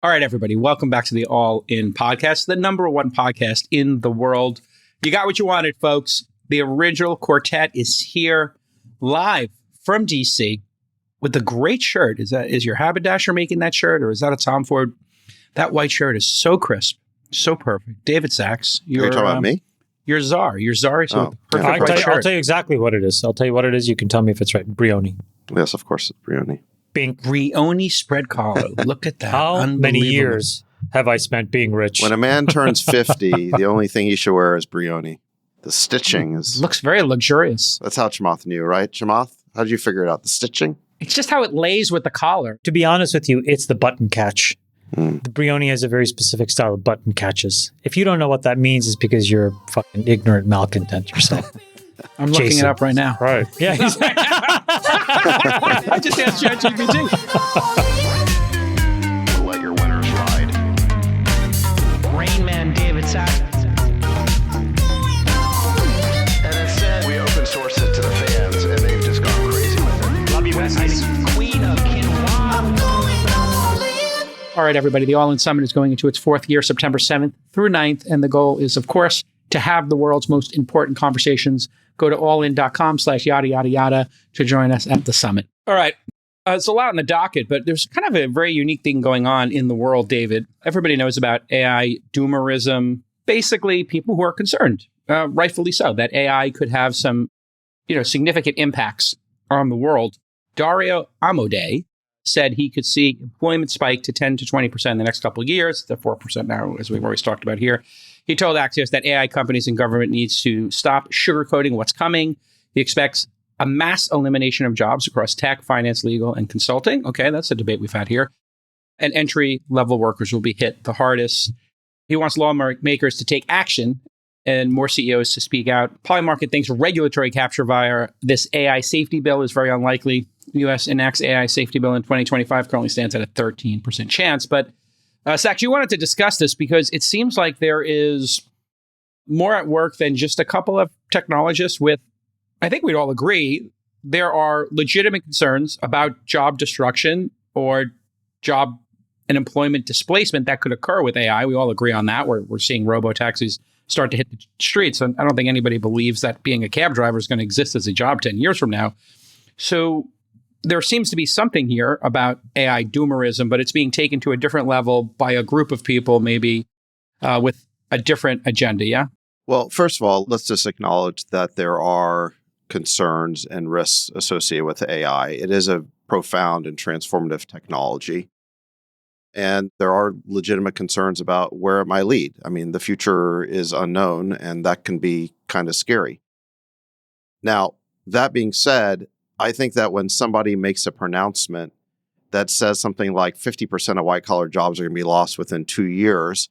All right, everybody, welcome back to the All In Podcast, the number one podcast in the world. You got what you wanted, folks. The original quartet is here live from DC with a great shirt. Is your haberdasher making that shirt, or is that a Tom Ford? That white shirt is so crisp, so perfect. David Sachs, you're talking about me? Your czar. Your czar is with the perfect white shirt. I'll tell you exactly what it is. I'll tell you what it is. You can tell me if it's right. Brioni. Yes, of course, it's Brioni. Bink. Brioni spread collar. Look at that. How many years have I spent being rich? When a man turns 50, the only thing he should wear is Brioni. The stitching looks very luxurious. That's how Chamath knew, right? Chamath, how did you figure it out? The stitching? It's just how it lays with the collar. To be honest with you, it's the button catch. The Brioni has a very specific style of button catches. If you don't know what that means, it's because you're a fucking ignorant malcontent yourself. I'm looking it up right now. Right. Yeah. I just asked ChatGPT. Let your winners ride. Rain Man David Sachs. And instead, we open source it to the fans, and they've just gone crazy with it. Love you, Bestie. Queen of Quinoa. All right, everybody. The All In Summit is going into its fourth year, September 7th through 9th. And the goal is, of course, to have the world's most important conversations. Go to allin.com/yada, yada, yada to join us at the summit. All right. It's a lot on the docket, but there's kind of a very unique thing going on in the world, David. Everybody knows about AI doomerism. Basically, people who are concerned, rightfully so, that AI could have some, significant impacts on the world. Dario Amodei said he could see employment spike to 10 to 20% in the next couple of years. It's 4% now, as we've always talked about here. He told Axios that AI companies and government needs to stop sugarcoating what's coming. He expects a mass elimination of jobs across tech, finance, legal, and consulting. Okay, that's a debate we've had here. And entry-level workers will be hit the hardest. He wants lawmakers to take action and more CEOs to speak out. Polymarket thinks regulatory capture via this AI safety bill is very unlikely. The U.S. enacts AI safety bill in 2025, currently stands at a 13% chance. But Sachs, you wanted to discuss this because it seems like there is more at work than just a couple of technologists with, I think we'd all agree, there are legitimate concerns about job destruction or job and employment displacement that could occur with AI. We all agree on that. We're seeing robo-taxis start to hit the streets. And I don't think anybody believes that being a cab driver is going to exist as a job 10 years from now. So there seems to be something here about AI doomerism, but it's being taken to a different level by a group of people, maybe with a different agenda, yeah? Well, first of all, let's just acknowledge that there are concerns and risks associated with AI. It is a profound and transformative technology. And there are legitimate concerns about where it might lead. I mean, the future is unknown, and that can be kind of scary. Now, that being said, I think that when somebody makes a pronouncement that says something like 50% of white-collar jobs are going to be lost within 2 years,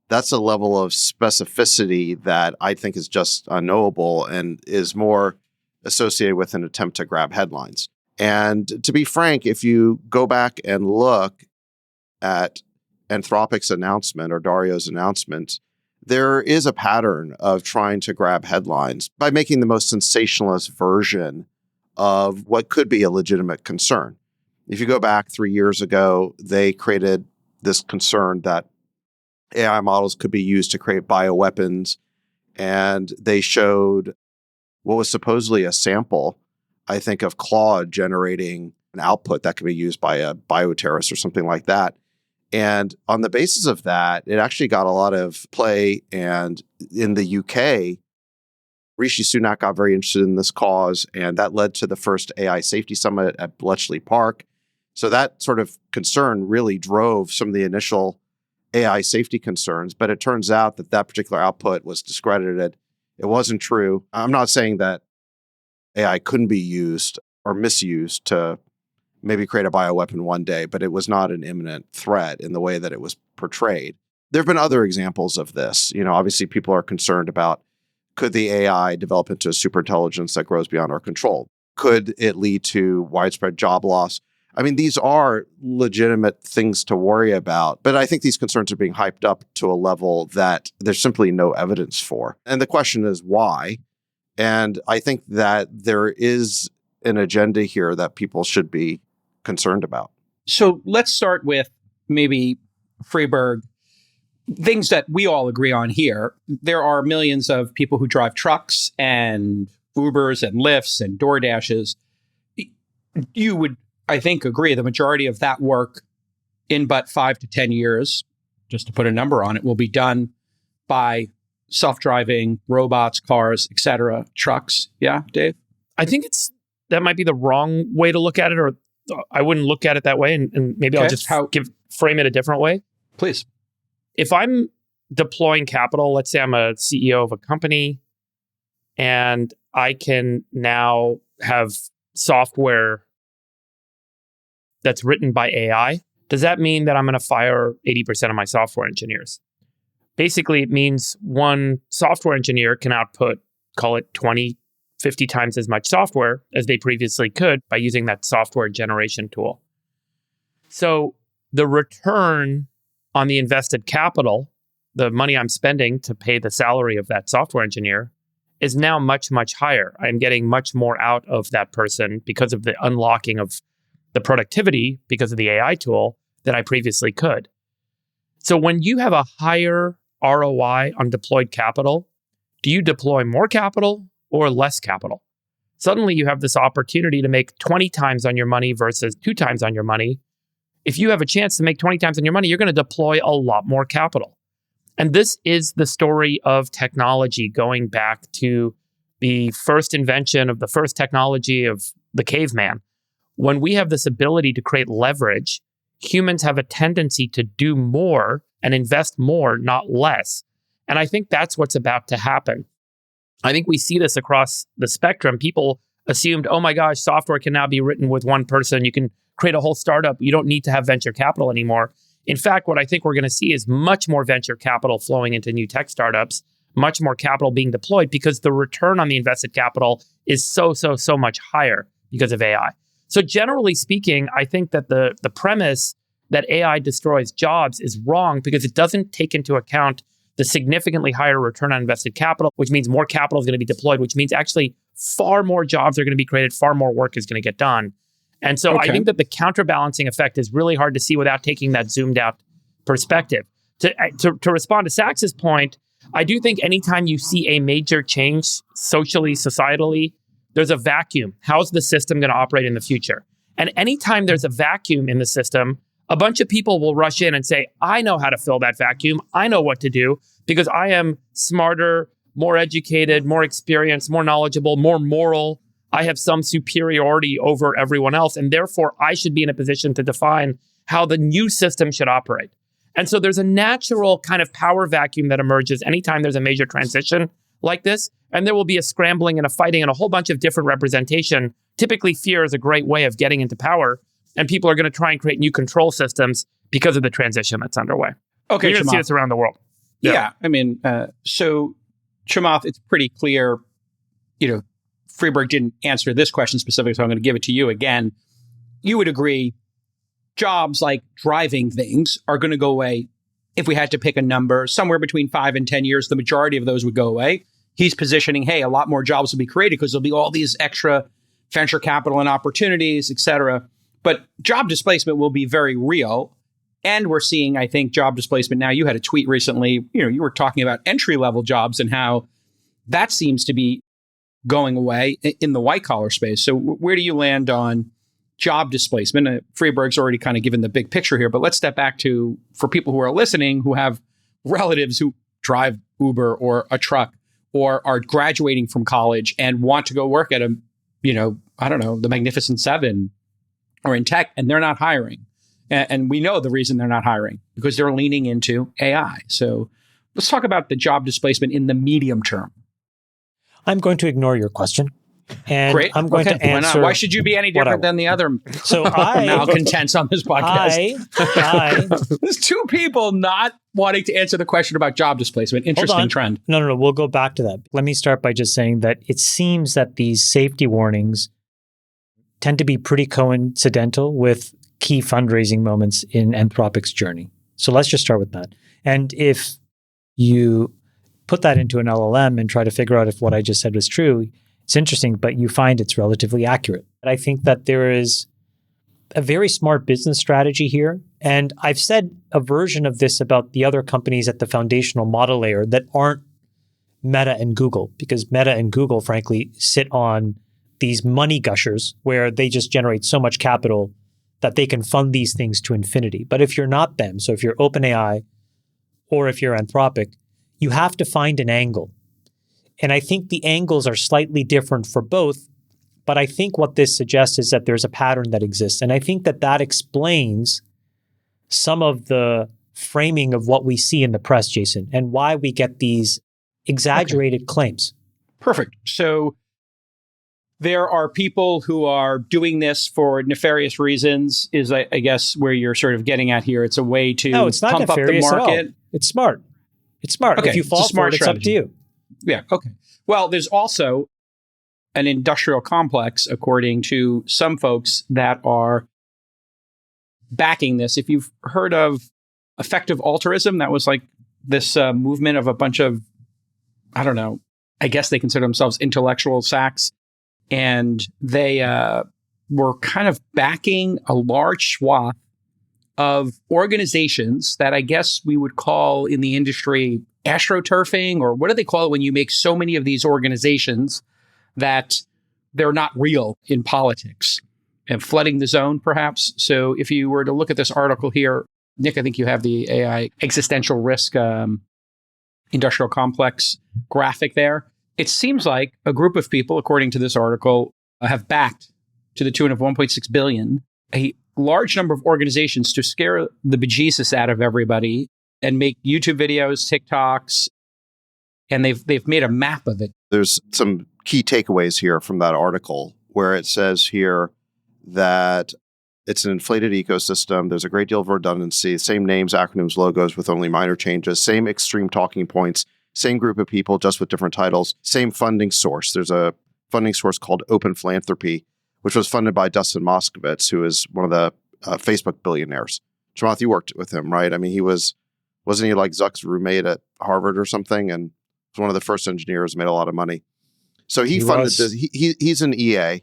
that's a level of specificity that I think is just unknowable and is more associated with an attempt to grab headlines. And to be frank, if you go back and look at Anthropic's announcement or Dario's announcement, there is a pattern of trying to grab headlines by making the most sensationalist version of what could be a legitimate concern. If you go back 3 years ago, they created this concern that AI models could be used to create bioweapons, and they showed what was supposedly a sample, I think, of Claude generating an output that could be used by a bioterrorist or something like that. And on the basis of that, it actually got a lot of play. And in the UK, Rishi Sunak got very interested in this cause, and that led to the first AI safety summit at Bletchley Park. So that sort of concern really drove some of the initial AI safety concerns, but it turns out that that particular output was discredited. It wasn't true. I'm not saying that AI couldn't be used or misused to maybe create a bioweapon one day, but it was not an imminent threat in the way that it was portrayed. There have been other examples of this. You know, obviously people are concerned about, could the AI develop into a superintelligence that grows beyond our control? Could it lead to widespread job loss? I mean, these are legitimate things to worry about, but I think these concerns are being hyped up to a level that there's simply no evidence for. And the question is why? And I think that there is an agenda here that people should be concerned about. So let's start with maybe Freeberg, things that we all agree on here. There are millions of people who drive trucks and Ubers and Lyfts and DoorDashes. You would, I think, agree the majority of that work in but 5 to 10 years, just to put a number on it, will be done by self-driving robots, cars, etc., trucks. Yeah, Dave? I think that might be the wrong way to look at it, or I wouldn't look at it that way. And maybe I'll just frame it a different way. Please. If I'm deploying capital, let's say I'm a CEO of a company and I can now have software that's written by AI, does that mean that I'm going to fire 80% of my software engineers? Basically, it means one software engineer can output, call it 20, 50 times as much software as they previously could by using that software generation tool. So the return on the invested capital, the money I'm spending to pay the salary of that software engineer, is now much, much higher. I'm getting much more out of that person because of the unlocking of the productivity because of the AI tool than I previously could. So when you have a higher ROI on deployed capital, do you deploy more capital or less capital? Suddenly you have this opportunity to make 20 times on your money versus 2 times on your money. If you have a chance to make 20 times on your money, you're going to deploy a lot more capital. And this is the story of technology going back to the first invention of the first technology of the caveman. When we have this ability to create leverage, humans have a tendency to do more and invest more, not less. And I think that's what's about to happen. I think we see this across the spectrum. People assumed, oh my gosh, software can now be written with one person. You can create a whole startup. You don't need to have venture capital anymore. In fact, what I think we're going to see is much more venture capital flowing into new tech startups, much more capital being deployed because the return on the invested capital is so much higher because of AI. So generally speaking, I think that the premise that AI destroys jobs is wrong because it doesn't take into account the significantly higher return on invested capital, which means more capital is going to be deployed, which means actually far more jobs are going to be created, far more work is going to get done. And so I think that the counterbalancing effect is really hard to see without taking that zoomed out perspective. To respond to Sachs's point, I do think anytime you see a major change socially, societally, there's a vacuum. How's the system going to operate in the future? And anytime there's a vacuum in the system, a bunch of people will rush in and say, I know how to fill that vacuum. I know what to do because I am smarter, more educated, more experienced, more knowledgeable, more moral. I have some superiority over everyone else. And therefore, I should be in a position to define how the new system should operate. And so there's a natural kind of power vacuum that emerges anytime there's a major transition like this. And there will be a scrambling and a fighting and a whole bunch of different representation. Typically, fear is a great way of getting into power. And people are going to try and create new control systems because of the transition that's underway. Okay, you're going to see this around the world. Yeah. I mean, so Chamath, it's pretty clear, Freeberg didn't answer this question specifically, so I'm going to give it to you again. You would agree jobs like driving things are going to go away. If we had to pick a number, somewhere between 5 and 10 years, the majority of those would go away. He's positioning, hey, a lot more jobs will be created because there'll be all these extra venture capital and opportunities, et cetera. But job displacement will be very real. And we're seeing, I think, job displacement now. You had a tweet recently, you were talking about entry-level jobs and how that seems to be going away in the white-collar space. So where do you land on job displacement? Freeberg's already kind of given the big picture here, but let's step back to, for people who are listening, who have relatives who drive Uber or a truck or are graduating from college and want to go work at a, the Magnificent Seven or in tech, and they're not hiring. And we know the reason they're not hiring, because they're leaning into AI. So let's talk about the job displacement in the medium term. I'm going to ignore your question. And Great. I'm going to answer. Why should you be any different than the other malcontents on this podcast? There's two people not wanting to answer the question about job displacement. Interesting trend. No. We'll go back to that. Let me start by just saying that it seems that these safety warnings tend to be pretty coincidental with key fundraising moments in Anthropic's journey. So let's just start with that. And if you put that into an LLM and try to figure out if what I just said was true, it's interesting, but you find it's relatively accurate. And I think that there is a very smart business strategy here. And I've said a version of this about the other companies at the foundational model layer that aren't Meta and Google, because Meta and Google, frankly, sit on these money gushers where they just generate so much capital that they can fund these things to infinity. But if you're not them, so if you're OpenAI or if you're Anthropic, you have to find an angle. And I think the angles are slightly different for both, but I think what this suggests is that there's a pattern that exists. And I think that that explains some of the framing of what we see in the press, Jason, and why we get these exaggerated claims. Perfect. So there are people who are doing this for nefarious reasons, is I guess where you're sort of getting at here. It's a way to No, it's not pump up the nefarious at all. market. It's smart. It's smart. Okay, If you it's a fall smart for it, it's up to strategy. you. Yeah. Okay. Well, there's also an industrial complex, according to some folks, that are backing this. If you've heard of effective altruism, that was like this movement of a bunch of, I don't know, I guess they consider themselves intellectual sacks. And they were kind of backing a large swath of organizations that I guess we would call in the industry astroturfing, or what do they call it when you make so many of these organizations that they're not real in politics, and flooding the zone, perhaps. So if you were to look at this article here, Nick, I think you have the AI existential risk industrial complex graphic there. It seems like a group of people, according to this article, have backed to the tune of 1.6 billion, a large number of organizations to scare the bejesus out of everybody and make YouTube videos, TikToks, and they've made a map of it. There's some key takeaways here from that article where it says here that it's an inflated ecosystem. There's a great deal of redundancy, same names, acronyms, logos with only minor changes, same extreme talking points, same group of people, just with different titles, same funding source. There's a funding source called Open Philanthropy, which was funded by Dustin Moskovitz, who is one of the Facebook billionaires. Chamath, you worked with him, right? I mean, wasn't he like Zuck's roommate at Harvard or something? And was one of the first engineers, made a lot of money. So he funded this. He's an EA,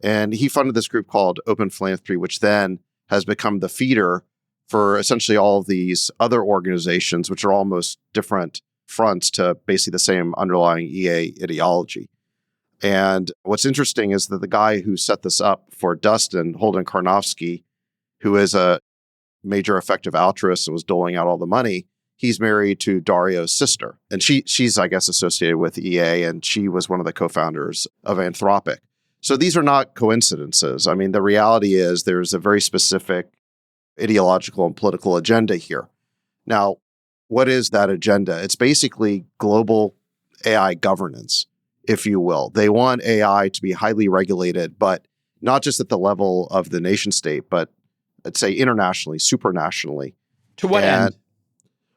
and he funded this group called Open Philanthropy, which then has become the feeder for essentially all of these other organizations, which are almost different fronts to basically the same underlying EA ideology. And what's interesting is that the guy who set this up for Dustin, Holden Karnofsky, who is a major effective altruist and was doling out all the money, he's married to Dario's sister. And she's, I guess, associated with EA, and she was one of the co-founders of Anthropic. So these are not coincidences. I mean, the reality is there's a very specific ideological and political agenda here. Now, what is that agenda? It's basically global AI governance, if you will. They want AI to be highly regulated, but not just at the level of the nation state, but let's say internationally, supranationally. To what end?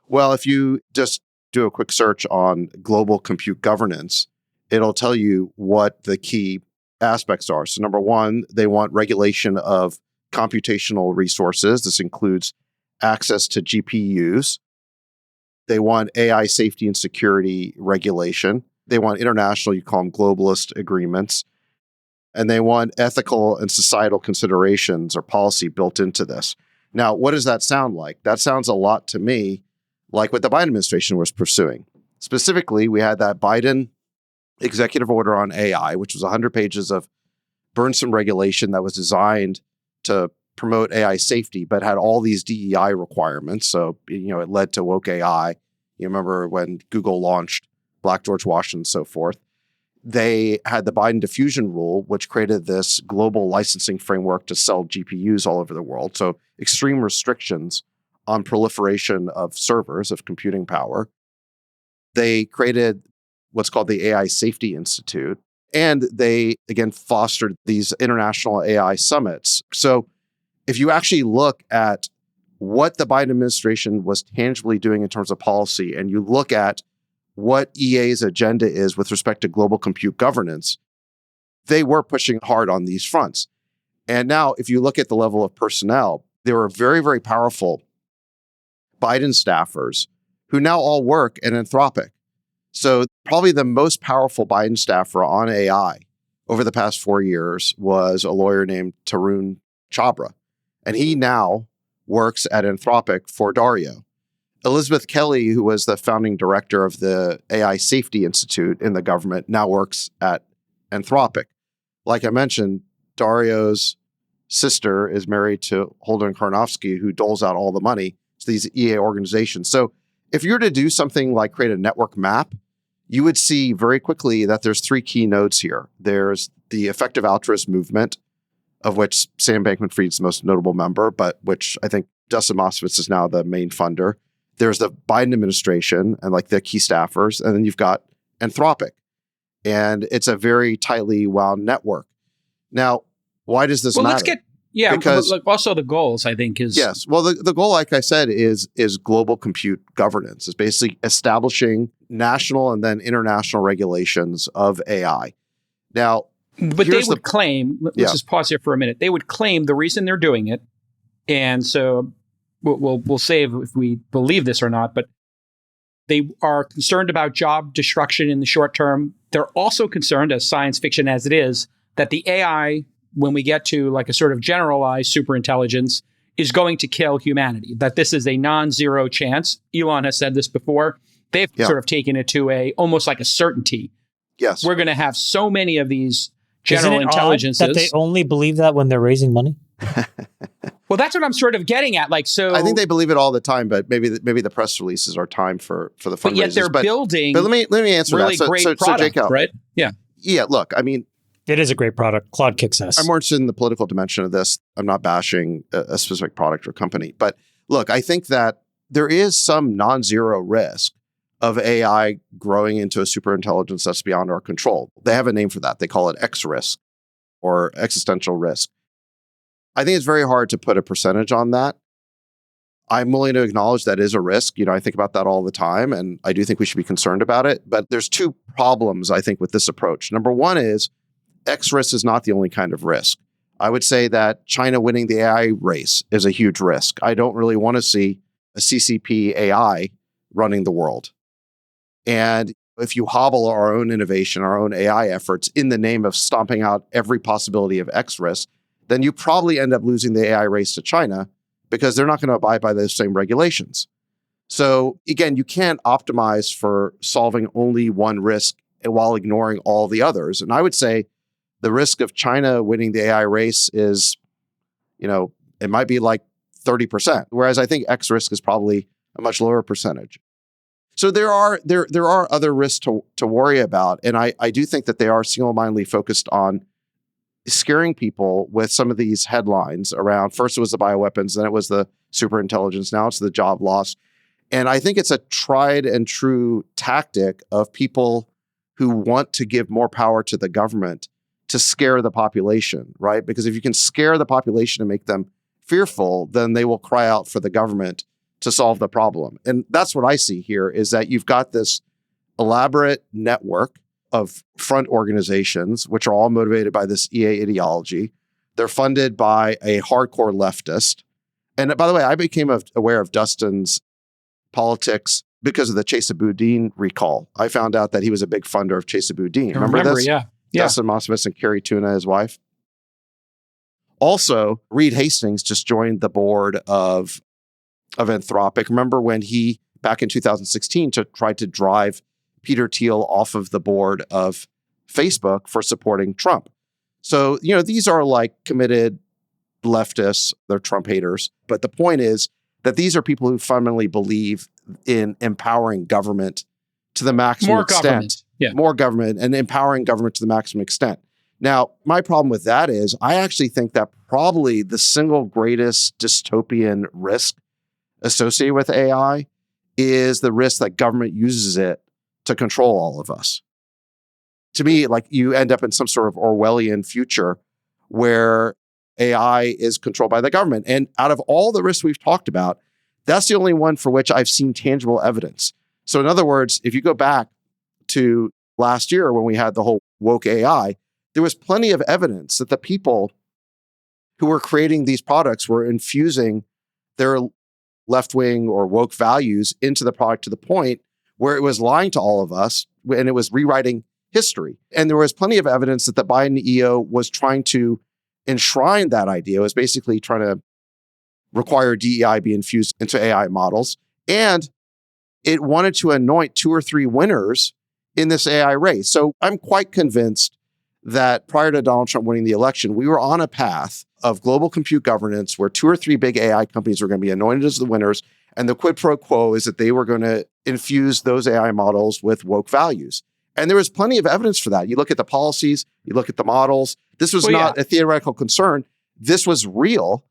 Well, if you just do a quick search on global compute governance, it'll tell you what the key aspects are. So number one, they want regulation of computational resources. This includes access to GPUs. They want AI safety and security regulation. They want international, you call them globalist agreements. And they want ethical and societal considerations or policy built into this. Now, what does that sound like? That sounds a lot to me like what the Biden administration was pursuing. Specifically, we had that Biden executive order on AI, which was 100 pages of burdensome regulation that was designed to promote AI safety, but had all these DEI requirements. So, it led to woke AI. You remember when Google launched Black George Washington and so forth. They had the Biden diffusion rule, which created this global licensing framework to sell GPUs all over the world. So extreme restrictions on proliferation of servers, of computing power. They created what's called the AI Safety Institute. And they, again, fostered these international AI summits. So if you actually look at what the Biden administration was tangibly doing in terms of policy, and you look at what EA's agenda is with respect to global compute governance, they were pushing hard on these fronts. And now, if you look at the level of personnel, there were very, very powerful Biden staffers who now all work at Anthropic. So probably the most powerful Biden staffer on AI over the past 4 years was a lawyer named Tarun Chhabra. And he now works at Anthropic for Dario. Elizabeth Kelly, who was the founding director of the AI Safety Institute in the government, now works at Anthropic. Like I mentioned, Dario's sister is married to Holden Karnofsky, who doles out all the money to these EA organizations. So if you were to do something like create a network map, you would see very quickly that there's three key nodes here. There's the effective altruist movement, of which Sam Bankman-Fried's the most notable member, but which I think Dustin Moskovitz is now the main funder. There's the Biden administration and like the key staffers, and then you've got Anthropic. And it's a very tightly wound network. Now, why does this matter? Because also the goals, I think, is... Yes. Well, the goal, like I said, is global compute governance. It's basically establishing national and then international regulations of AI. Now, but they would claim, let's just pause here for a minute. They would claim the reason they're doing it, and so we'll say if we believe this or not, but they are concerned about job destruction in the short term. They're also concerned, as science fiction as it is, that the AI, when we get to like a sort of generalized superintelligence, is going to kill humanity, that this is a non-zero chance. Elon has said this before. They've sort of taken it to almost like a certainty. Yes. We're going to have so many of these general intelligences. That they only believe that when they're raising money? Well, that's what I'm sort of getting at. Like, so I think they believe it all the time, but maybe the press releases are time for the fundraisers. But yet they're building. But let me answer really that. Great so product, Jacob, right? Yeah. Yeah. Look, I mean, it is a great product. Claude kicks ass. I'm more interested in the political dimension of this. I'm not bashing a specific product or company, but look, I think that there is some non-zero risk of AI growing into a superintelligence that's beyond our control. They have a name for that. They call it X risk or existential risk. I think it's very hard to put a percentage on that. I'm willing to acknowledge that is a risk. I think about that all the time, and I do think we should be concerned about it. But there's two problems, I think, with this approach. Number one is X risk is not the only kind of risk. I would say that China winning the AI race is a huge risk. I don't really want to see a CCP AI running the world. And if you hobble our own innovation, our own AI efforts in the name of stomping out every possibility of X risk, then you probably end up losing the AI race to China because they're not going to abide by those same regulations. So again, you can't optimize for solving only one risk while ignoring all the others. And I would say the risk of China winning the AI race is, it might be like 30%, whereas I think X risk is probably a much lower percentage. So there are other risks to worry about. And I do think that they are single-mindedly focused on scaring people with some of these headlines around, first it was the bioweapons, then it was the superintelligence, now it's the job loss. And I think it's a tried and true tactic of people who want to give more power to the government to scare the population, right? Because if you can scare the population and make them fearful, then they will cry out for the government to solve the problem. And that's what I see here, is that you've got this elaborate network of front organizations, which are all motivated by this EA ideology. They're funded by a hardcore leftist. And by the way, I became aware of Dustin's politics because of the Chesa Boudin recall. I found out that he was a big funder of Chesa Boudin. Remember this? Yeah. Dustin Moskovitz and Carrie Tuna, his wife. Also, Reed Hastings just joined the board of Anthropic. Remember when he, back in 2016, tried to drive Peter Thiel off of the board of Facebook for supporting Trump. So, these are like committed leftists. They're Trump haters. But the point is that these are people who fundamentally believe in empowering government to the maximum extent. More government and empowering government to the maximum extent. Now, my problem with that is I actually think that probably the single greatest dystopian risk associated with AI is the risk that government uses it to control all of us. To me, like, you end up in some sort of Orwellian future where AI is controlled by the government. And out of all the risks we've talked about, that's the only one for which I've seen tangible evidence. So in other words, if you go back to last year when we had the whole woke AI, there was plenty of evidence that the people who were creating these products were infusing their left-wing or woke values into the product to the point where it was lying to all of us and it was rewriting history. And there was plenty of evidence that the Biden EO was trying to enshrine that idea. It was basically trying to require DEI be infused into AI models. And it wanted to anoint 2 or 3 winners in this AI race. So I'm quite convinced that prior to Donald Trump winning the election, we were on a path of global compute governance where 2 or 3 big AI companies were going to be anointed as the winners. And the quid pro quo is that they were going to infuse those AI models with woke values. And there was plenty of evidence for that. You look at the policies, you look at the models. This was not a theoretical concern. This was real.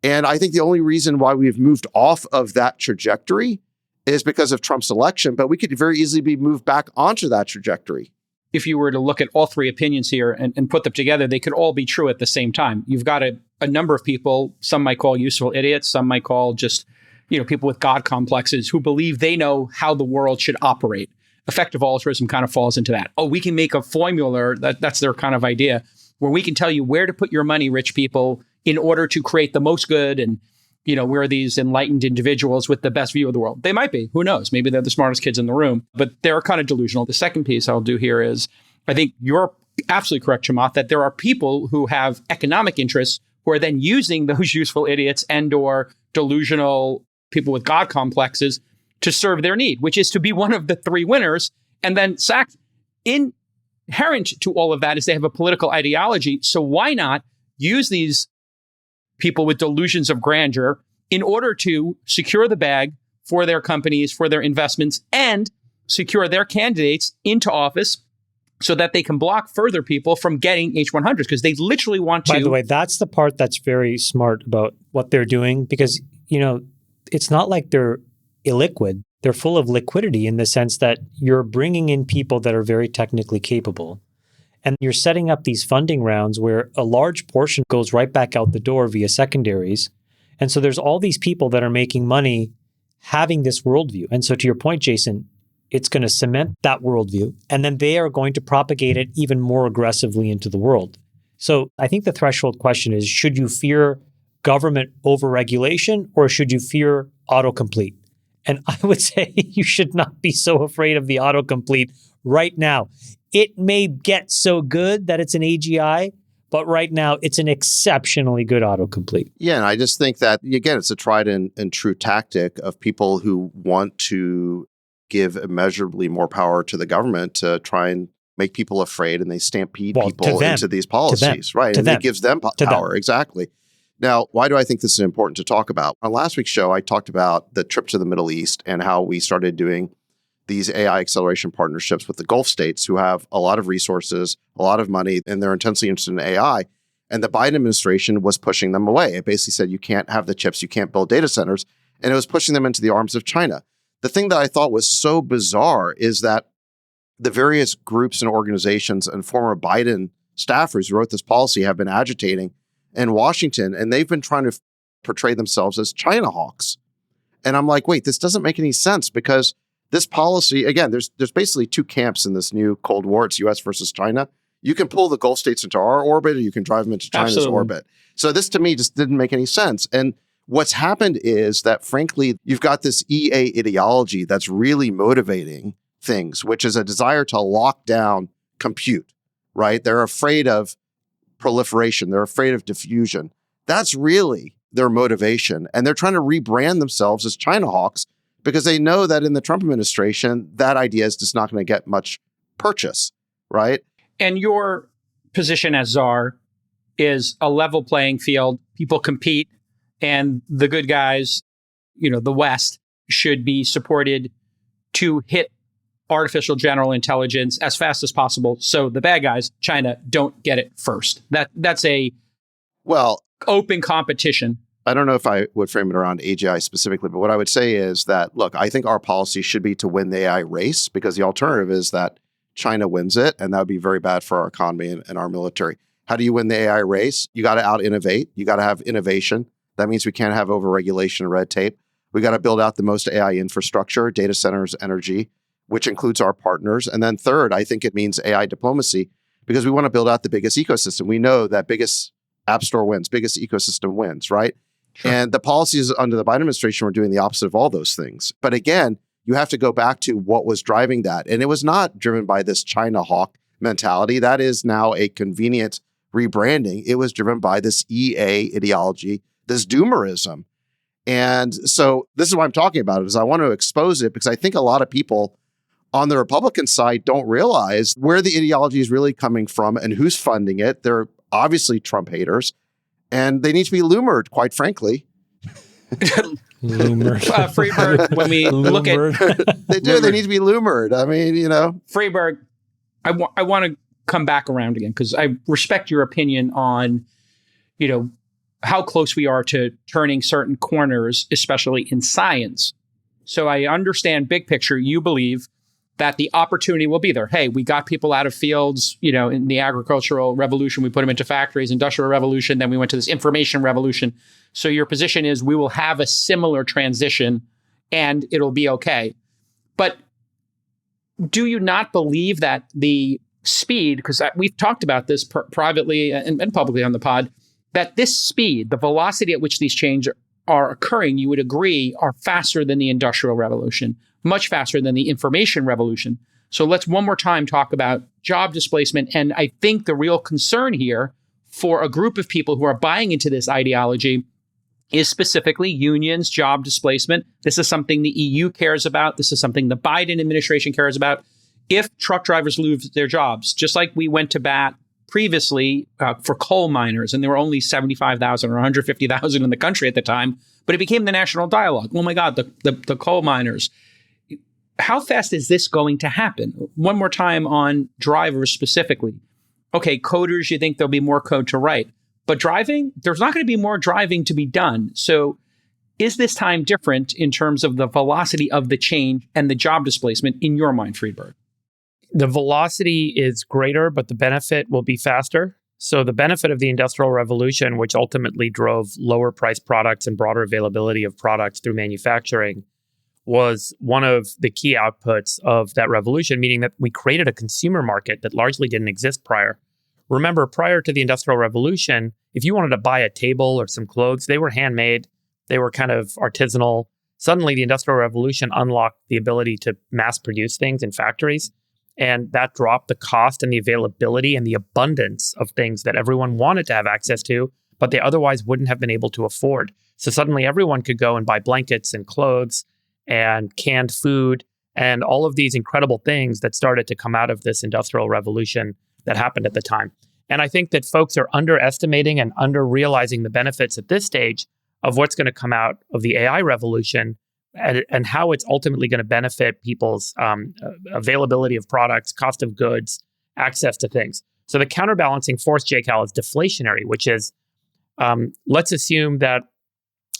And I think the only reason why we've moved off of that trajectory is because of Trump's election, but we could very easily be moved back onto that trajectory. If you were to look at all 3 opinions here and put them together, they could all be true at the same time. You've got a number of people, some might call useful idiots, some might call just, people with God complexes who believe they know how the world should operate. Effective altruism kind of falls into that. Oh, we can make a formula, that's their kind of idea, where we can tell you where to put your money, rich people, in order to create the most good. And, we're these enlightened individuals with the best view of the world. They might be, who knows? Maybe they're the smartest kids in the room, but they're kind of delusional. The second piece I'll do here is, I think you're absolutely correct, Chamath, that there are people who have economic interests who are then using those useful idiots and or delusional people with God complexes to serve their need, which is to be one of the 3 winners. And then inherent to all of that is they have a political ideology. So why not use these people with delusions of grandeur in order to secure the bag for their companies, for their investments, and secure their candidates into office so that they can block further people from getting H-100s, because they literally want to. By the way, that's the part that's very smart about what they're doing, because, it's not like they're illiquid. They're full of liquidity in the sense that you're bringing in people that are very technically capable. And you're setting up these funding rounds where a large portion goes right back out the door via secondaries. And so there's all these people that are making money having this worldview. And so to your point, Jason, it's going to cement that worldview. And then they are going to propagate it even more aggressively into the world. So I think the threshold question is, should you fear government overregulation or should you fear autocomplete? And I would say you should not be so afraid of the autocomplete right now. It may get so good that it's an AGI, but right now it's an exceptionally good autocomplete. Yeah, and I just think that, again, it's a tried and true tactic of people who want to give immeasurably more power to the government to try and make people afraid, and they stampede people into these policies, right? And it gives them power, exactly. Now, why do I think this is important to talk about? On last week's show, I talked about the trip to the Middle East and how we started doing these AI acceleration partnerships with the Gulf states who have a lot of resources, a lot of money, and they're intensely interested in AI. And the Biden administration was pushing them away. It basically said, you can't have the chips, you can't build data centers. And it was pushing them into the arms of China. The thing that I thought was so bizarre is that the various groups and organizations and former Biden staffers who wrote this policy have been agitating in Washington, and they've been trying to portray themselves as China hawks. And I'm like, wait, this doesn't make any sense, because this policy, again, there's basically 2 camps in this new Cold War. It's US versus China. You can pull the Gulf states into our orbit, or you can drive them into China's orbit. So this, to me, just didn't make any sense. And what's happened is that, frankly, you've got this EA ideology that's really motivating things, which is a desire to lock down compute, right? They're afraid of proliferation. They're afraid of diffusion. That's really their motivation. And they're trying to rebrand themselves as China hawks because they know that in the Trump administration, that idea is just not going to get much purchase, right? And your position as czar is a level playing field. People compete, and the good guys, the West, should be supported to hit artificial general intelligence as fast as possible. So the bad guys, China, don't get it first. That's a open competition. I don't know if I would frame it around AGI specifically, but what I would say is that, look, I think our policy should be to win the AI race, because the alternative is that China wins it, and that would be very bad for our economy and our military. How do you win the AI race? You got to out-innovate. You got to have innovation. That means we can't have over-regulation and red tape. We got to build out the most AI infrastructure, data centers, energy, which includes our partners. And then third, I think it means AI diplomacy, because we want to build out the biggest ecosystem. We know that biggest app store wins, biggest ecosystem wins, right? Sure. And the policies under the Biden administration were doing the opposite of all those things. But again, you have to go back to what was driving that. And it was not driven by this China hawk mentality. That is now a convenient rebranding. It was driven by this EA ideology, this doomerism. And so this is why I'm talking about it, is I want to expose it because I think a lot of people on the Republican side don't realize where the ideology is really coming from and who's funding it. They're obviously Trump haters, and they need to be lumered, quite frankly. Lumered. Freeberg, when we look at... They do. They need to be lumered. I mean, Freeberg, I want to come back around again because I respect your opinion on, how close we are to turning certain corners, especially in science. So I understand big picture. You believe that the opportunity will be there. Hey, we got people out of fields, in the agricultural revolution, we put them into factories, industrial revolution, then we went to this information revolution. So your position is we will have a similar transition and it'll be okay. But do you not believe that the speed, because we've talked about this privately and publicly on the pod, that this speed, the velocity at which these changes are occurring, you would agree, are faster than the Industrial Revolution, much faster than the information revolution. So let's one more time talk about job displacement. And I think the real concern here for a group of people who are buying into this ideology is specifically unions, job displacement. This is something the EU cares about. This is something the Biden administration cares about. If truck drivers lose their jobs, just like we went to bat previously for coal miners, and there were only 75,000 or 150,000 in the country at the time, but it became the national dialogue. Oh my God, the coal miners. How fast is this going to happen? One more time on drivers specifically. Okay, coders, you think there'll be more code to write, but driving, there's not going to be more driving to be done. So is this time different in terms of the velocity of the change and the job displacement in your mind, Friedberg? The velocity is greater, but the benefit will be faster. So the benefit of the Industrial Revolution, which ultimately drove lower priced products and broader availability of products through manufacturing, was one of the key outputs of that revolution, meaning that we created a consumer market that largely didn't exist prior. Remember, prior to the Industrial Revolution, if you wanted to buy a table or some clothes, they were handmade, they were kind of artisanal. Suddenly, the Industrial Revolution unlocked the ability to mass produce things in factories. And that dropped the cost and the availability and the abundance of things that everyone wanted to have access to, but they otherwise wouldn't have been able to afford. So suddenly everyone could go and buy blankets and clothes and canned food and all of these incredible things that started to come out of this Industrial Revolution that happened at the time. And I think that folks are underestimating and under-realizing the benefits at this stage of what's going to come out of the AI revolution and how it's ultimately going to benefit people's availability of products, cost of goods, access to things. So the counterbalancing force, JCal, is deflationary, which is, let's assume that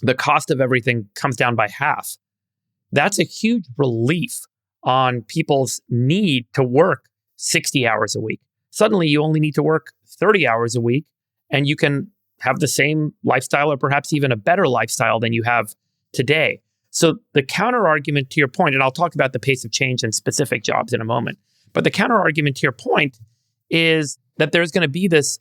the cost of everything comes down by half. That's a huge relief on people's need to work 60 hours a week. Suddenly, you only need to work 30 hours a week, and you can have the same lifestyle or perhaps even a better lifestyle than you have today. So the counter argument to your point, and I'll talk about the pace of change in specific jobs in a moment, but the counter argument to your point is that there's going to be this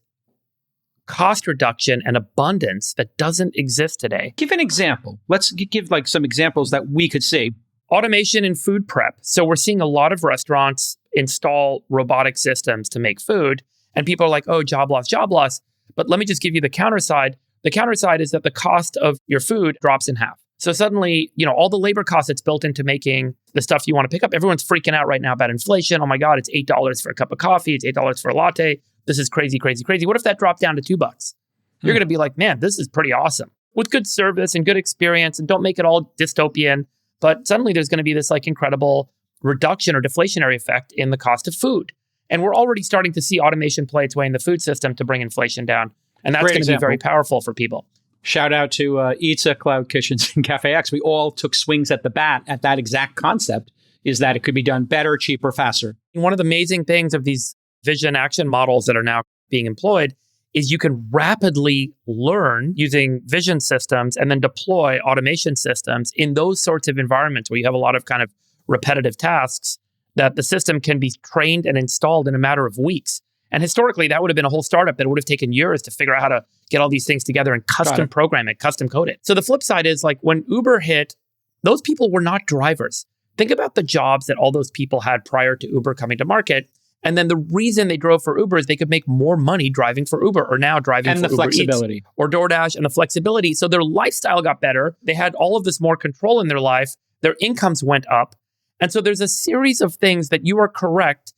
cost reduction and abundance that doesn't exist today. Give an example. Let's give some examples that we could see. Automation in food prep. So we're seeing a lot of restaurants install robotic systems to make food, and people are like, oh, job loss, job loss. But let me just give you the counter side. The counter side is that the cost of your food drops in half. So suddenly, all the labor costs that's built into making the stuff you want to pick up, everyone's freaking out right now about inflation. Oh my God, it's $8 for a cup of coffee. It's $8 for a latte. This is crazy, crazy, crazy. What if that dropped down to $2? You're going to be like, man, this is pretty awesome. With good service and good experience, and don't make it all dystopian. But suddenly there's going to be this incredible reduction or deflationary effect in the cost of food. And we're already starting to see automation play its way in the food system to bring inflation down. And that's going to be very powerful for people. Shout out to Itza, Cloud Kitchens, and Cafe X. We all took swings at the bat at that exact concept, is that it could be done better, cheaper, faster. One of the amazing things of these vision action models that are now being employed is you can rapidly learn using vision systems and then deploy automation systems in those sorts of environments where you have a lot of kind of repetitive tasks that the system can be trained and installed in a matter of weeks. And historically, that would have been a whole startup that would have taken years to figure out how to get all these things together and custom program it, custom code it. So the flip side is when Uber hit, those people were not drivers. Think about the jobs that all those people had prior to Uber coming to market. And then the reason they drove for Uber is they could make more money driving for Uber or now driving for And the Uber Eats flexibility. or DoorDash and the flexibility. So their lifestyle got better. They had all of this more control in their life. Their incomes went up. And so there's a series of things that you are correct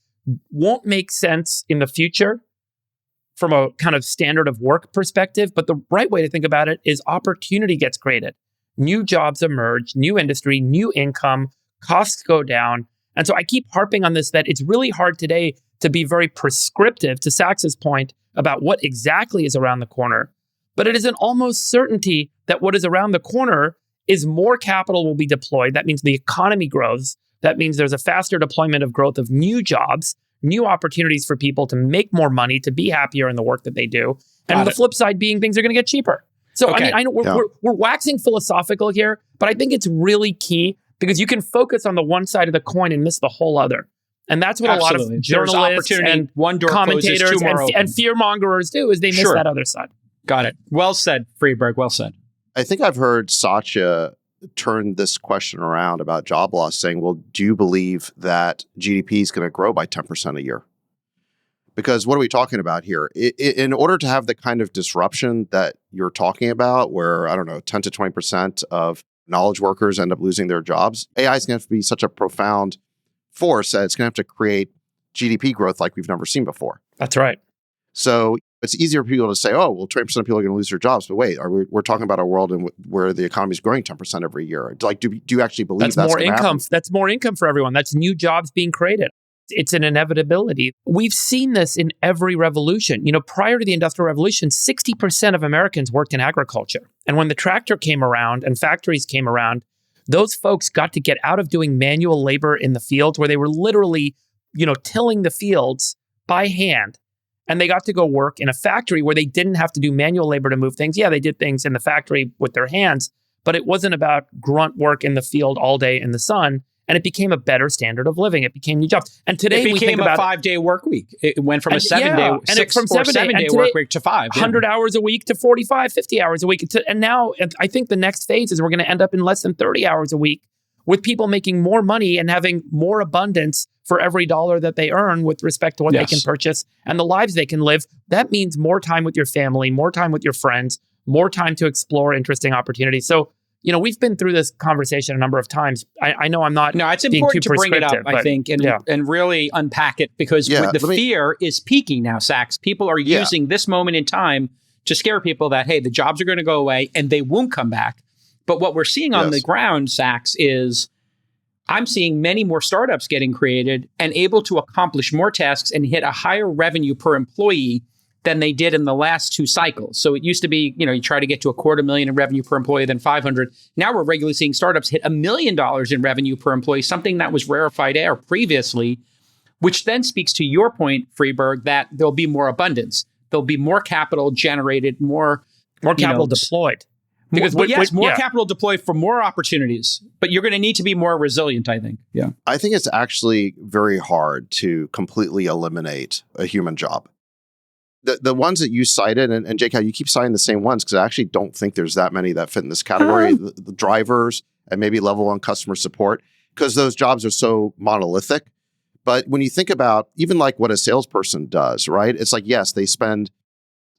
won't make sense in the future from a kind of standard of work perspective. But the right way to think about it is opportunity gets created. New jobs emerge, new industry, new income, costs go down. And so I keep harping on this, that it's really hard today to be very prescriptive, to Sachs's point, about what exactly is around the corner. But it is an almost certainty that what is around the corner is more capital will be deployed. That means the economy grows. That means there's a faster deployment of growth of new jobs, new opportunities for people to make more money, to be happier in the work that they do. And the flip side being things are going to get cheaper. So, Okay. I mean, I know we're waxing philosophical here, but I think it's really key because you can focus on the one side of the coin and miss the whole other. And that's what Absolutely. a lot of There's journalists opportunity. and One door commentators closes, two more open. and fear-mongers do is they miss Sure. that other side. Got it. Well said, Friedberg. Well said. I think I've heard Satya turn this question around about job loss, saying, well, do you believe that GDP is going to grow by 10% a year? Because what are we talking about here? In order to have the kind of disruption that you're talking about, where, I don't know, 10 to 20% of knowledge workers end up losing their jobs, AI is going to have to be such a profound force that it's going to have to create GDP growth like we've never seen before. That's right. So it's easier for people to say, oh, well, 20% of people are going to lose their jobs. But wait, we're talking about a world where the economy is growing 10% every year. Like, do you actually believe that's more gonna income. happen? That's more income for everyone. That's new jobs being created. It's an inevitability. We've seen this in every revolution. You know, prior to the Industrial Revolution, 60% of Americans worked in agriculture. And when the tractor came around and factories came around, those folks got to get out of doing manual labor in the fields where they were literally, tilling the fields by hand. And they got to go work in a factory where they didn't have to do manual labor to move things. Yeah, they did things in the factory with their hands, but it wasn't about grunt work in the field all day in the sun. And it became a better standard of living. It became new jobs. And today It we became think a about 5-day work week. It went from a 7-day, and six from or 7-day and work today, week to 5. 100 hours a week to 45, 50 hours a week. And now I think the next phase is we're going to end up in less than 30 hours a week with people making more money and having more abundance for every dollar that they earn with respect to what they can purchase and the lives they can live. That means more time with your family, more time with your friends, more time to explore interesting opportunities. So, we've been through this conversation a number of times. I know I'm not. No, it's being important too to bring it up, prescriptive, I think, and really unpack it because fear is peaking now, Sachs. People are using this moment in time to scare people that, hey, the jobs are going to go away and they won't come back. But what we're seeing on the ground, Sachs, is I'm seeing many more startups getting created and able to accomplish more tasks and hit a higher revenue per employee than they did in the last 2 cycles. So it used to be, you try to get to $250,000 in revenue per employee, then 500. Now we're regularly seeing startups hit $1 million in revenue per employee, something that was rarefied air previously, which then speaks to your point, Friedberg, that there'll be more abundance. There'll be more capital generated, more capital deployed. Because more capital deployed for more opportunities, but you're going to need to be more resilient, I think. Yeah. I think it's actually very hard to completely eliminate a human job. The ones that you cited, and JK, you keep citing the same ones because I actually don't think there's that many that fit in this category. The drivers and maybe level 1 customer support, because those jobs are so monolithic. But when you think about even like what a salesperson does, right? It's like, yes, they spend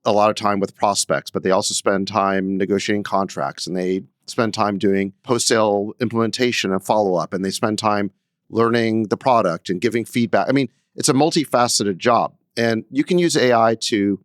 a lot of time with prospects, but they also spend time negotiating contracts and they spend time doing post-sale implementation and follow-up, and they spend time learning the product and giving feedback. I mean, it's a multifaceted job. And you can use AI to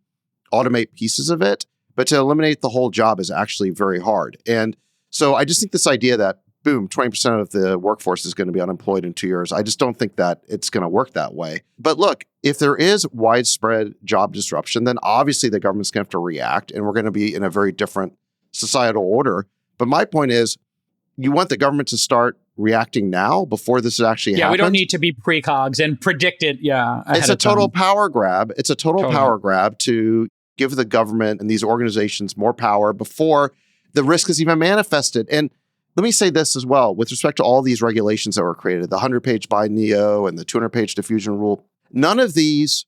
automate pieces of it, but to eliminate the whole job is actually very hard. And so I just think this idea that, boom, 20% of the workforce is going to be unemployed in 2 years, I just don't think that it's going to work that way. But look, if there is widespread job disruption, then obviously the government's going to have to react, and we're going to be in a very different societal order. But my point is, you want the government to start reacting now before this has actually happened. Yeah, we don't need to be precogs and predict it. Yeah, it's a total power grab. It's a total power grab to give the government and these organizations more power before the risk is even manifested. And let me say this as well, with respect to all these regulations that were created, the 100-page by NEO and the 200-page diffusion rule, none of these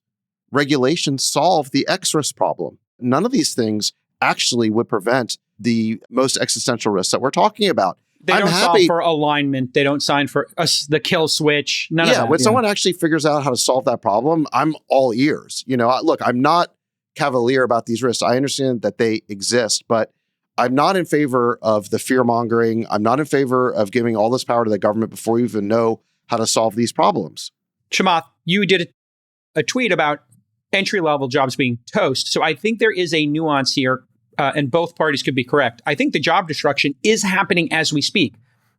regulations solve the X-risk problem. None of these things actually would prevent the most existential risks that we're talking about. They I'm don't happy solve for alignment. They don't sign for the kill switch. None of that. when someone actually figures out how to solve that problem, I'm all ears. Look, I'm not cavalier about these risks. I understand that they exist, but I'm not in favor of the fear mongering. I'm not in favor of giving all this power to the government before you even know how to solve these problems. Chamath, you did a tweet about entry-level jobs being toast. So I think there is a nuance here, and both parties could be correct. I think the job destruction is happening as we speak.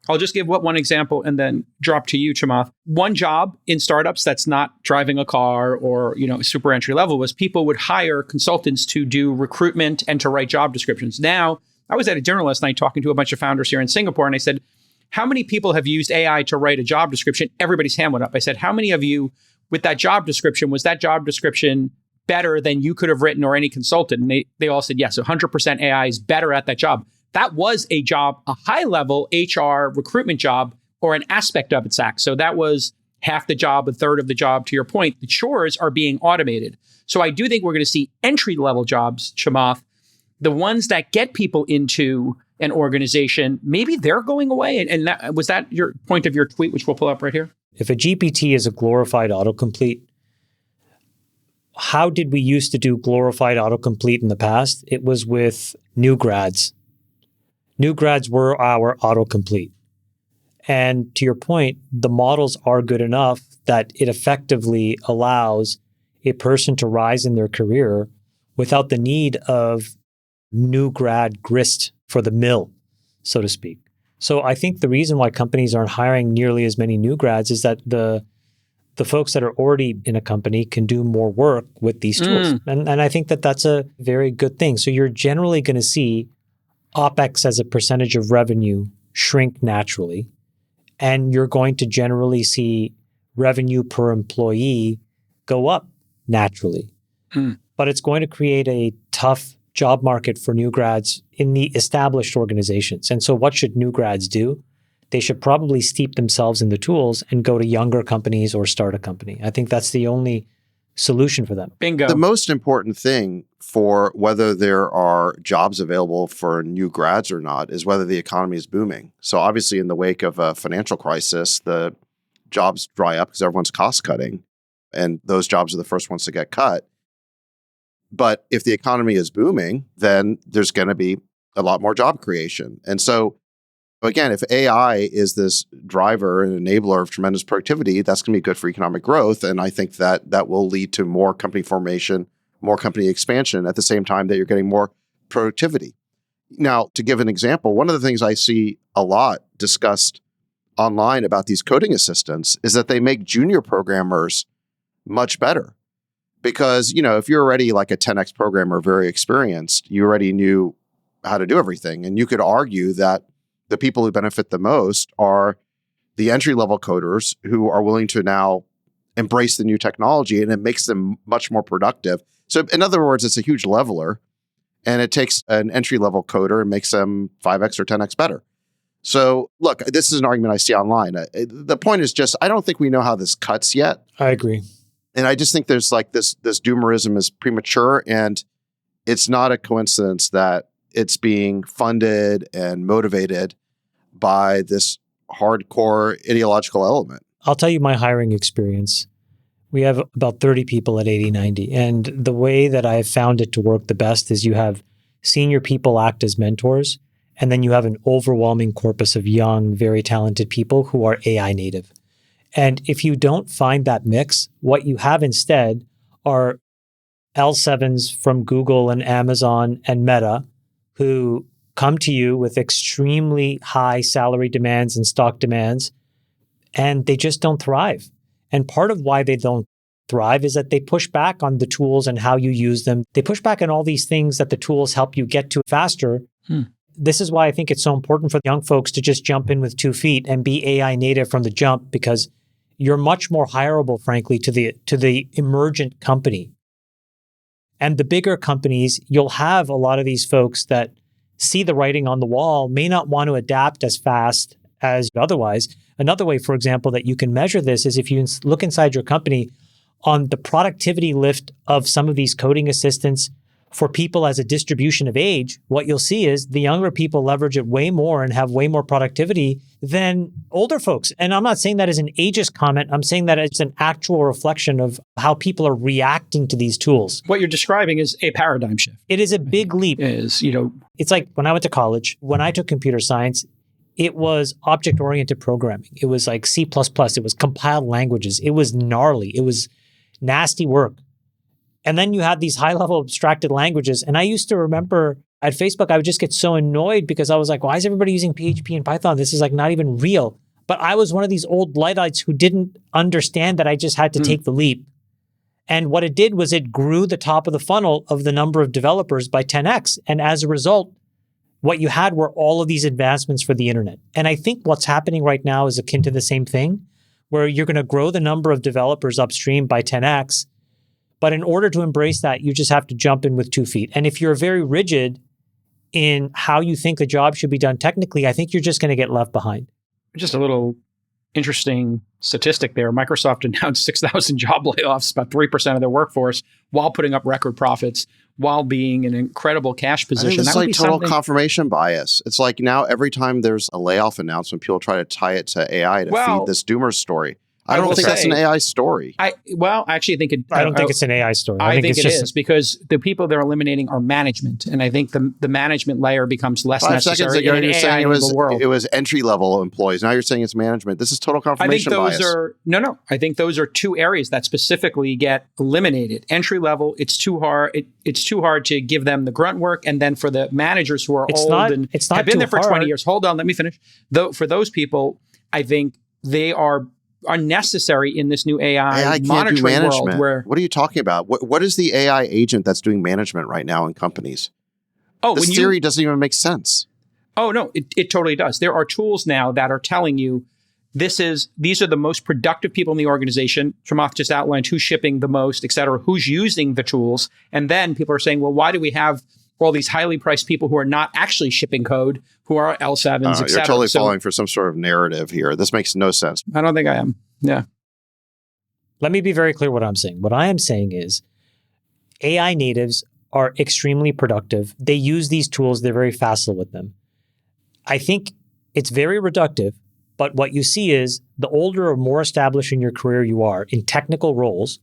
I'll just give one example and then drop to you, Chamath. One job in startups that's not driving a car or super entry level was people would hire consultants to do recruitment and to write job descriptions. Now, I was at a dinner last night talking to a bunch of founders here in Singapore, and I said, how many people have used AI to write a job description? Everybody's hand went up. I said, how many of you with that job description, was that job description better than you could have written or any consultant? And they all said, yes, 100% AI is better at that job. That was a job, a high-level HR recruitment job, or an aspect of it, Zach. So that was half the job, a third of the job. To your point, the chores are being automated. So I do think we're going to see entry-level jobs, Chamath, the ones that get people into an organization, maybe they're going away. And was that your point of your tweet, which we'll pull up right here? If a GPT is a glorified autocomplete, how did we used to do glorified autocomplete in the past? It was with new grads. New grads were our autocomplete. And to your point, the models are good enough that it effectively allows a person to rise in their career without the need of new grad grist for the mill, so to speak. So I think the reason why companies aren't hiring nearly as many new grads is that the folks that are already in a company can do more work with these tools. And I think that that's a very good thing. So you're generally going to see OpEx as a percentage of revenue shrink naturally. And you're going to generally see revenue per employee go up naturally. But it's going to create a tough job market for new grads in the established organizations. And so what should new grads do? They should probably steep themselves in the tools and go to younger companies or start a company. I think that's the only solution for them. Bingo. The most important thing for whether there are jobs available for new grads or not is whether the economy is booming. So obviously in the wake of a financial crisis, the jobs dry up because everyone's cost cutting, and those jobs are the first ones to get cut. But if the economy is booming, then there's going to be a lot more job creation. And so, again, if AI is this driver and enabler of tremendous productivity, that's going to be good for economic growth. And I think that that will lead to more company formation, more company expansion at the same time that you're getting more productivity. Now, to give an example, one of the things I see a lot discussed online about these coding assistants is that they make junior programmers much better. Because, if you're already like a 10x programmer, very experienced, you already knew how to do everything. And you could argue that the people who benefit the most are the entry-level coders who are willing to now embrace the new technology, and it makes them much more productive. So in other words, it's a huge leveler, and it takes an entry-level coder and makes them 5x or 10x better. So look, this is an argument I see online. The point is just, I don't think we know how this cuts yet. I agree. And I just think there's like this doomerism is premature, and it's not a coincidence that it's being funded and motivated by this hardcore ideological element. I'll tell you my hiring experience. We have about 30 people at 8090. And the way that I've found it to work the best is you have senior people act as mentors, and then you have an overwhelming corpus of young, very talented people who are AI native. And if you don't find that mix, what you have instead are L7s from Google and Amazon and Meta who come to you with extremely high salary demands and stock demands, and they just don't thrive. And part of why they don't thrive is that they push back on the tools and how you use them. They push back on all these things that the tools help you get to faster. This is why I think it's so important for young folks to just jump in with 2 feet and be AI native from the jump, because you're much more hireable, frankly, to the emergent company. And the bigger companies, you'll have a lot of these folks that see the writing on the wall, may not want to adapt as fast as otherwise. Another way, for example, that you can measure this is if you look inside your company on the productivity lift of some of these coding assistants for people as a distribution of age, what you'll see is the younger people leverage it way more and have way more productivity than older folks. And I'm not saying that as an ageist comment. I'm saying that it's an actual reflection of how people are reacting to these tools. What you're describing is a paradigm shift. It is a big leap. It's like when I went to college, when I took computer science, it was object-oriented programming. It was like C++. It was compiled languages. It was gnarly. It was nasty work. And then you had these high-level abstracted languages. And I used to remember at Facebook, I would just get so annoyed because I was like, why is everybody using PHP and Python? This is like not even real. But I was one of these old Luddites who didn't understand that I just had to take the leap. And what it did was it grew the top of the funnel of the number of developers by 10x. And as a result, what you had were all of these advancements for the internet. And I think what's happening right now is akin to the same thing, where you're going to grow the number of developers upstream by 10x. But in order to embrace that, you just have to jump in with 2 feet. And if you're very rigid in how you think the job should be done technically, I think you're just going to get left behind. Just a little interesting statistic there. Microsoft announced 6,000 job layoffs, about 3% of their workforce, while putting up record profits, while being in an incredible cash position. It's like total confirmation bias. It's like now every time there's a layoff announcement, people try to tie it to AI to feed this doomer story. I don't think that's an AI story. I actually think it. I don't think it's an AI story. I think it is because the people they're eliminating are management, and I think the management layer becomes less 5 necessary. seconds ago, you're saying world. it was entry level employees. Now you're saying it's management. This is total confirmation bias. I think those are 2 areas that specifically get eliminated. Entry level, it's too hard. It's too hard to give them the grunt work, and then for the managers who are have been there for 20 years. Hold on, let me finish. Though for those people, I think they are necessary in this new AI monitoring world. What are you talking about? What is the AI agent that's doing management right now in companies? This theory doesn't even make sense. Oh, no, it totally does. There are tools now that are telling you these are the most productive people in the organization. Chamath just outlined who's shipping the most, et cetera, who's using the tools. And then people are saying, well, why do we have all these highly priced people who are not actually shipping code, who are L7s, et cetera? You're totally falling for some sort of narrative here. This makes no sense. I don't think I am. Yeah. Let me be very clear what I'm saying. What I am saying is AI natives are extremely productive. They use these tools. They're very facile with them. I think it's very reductive, but what you see is the older or more established in your career you are in technical roles,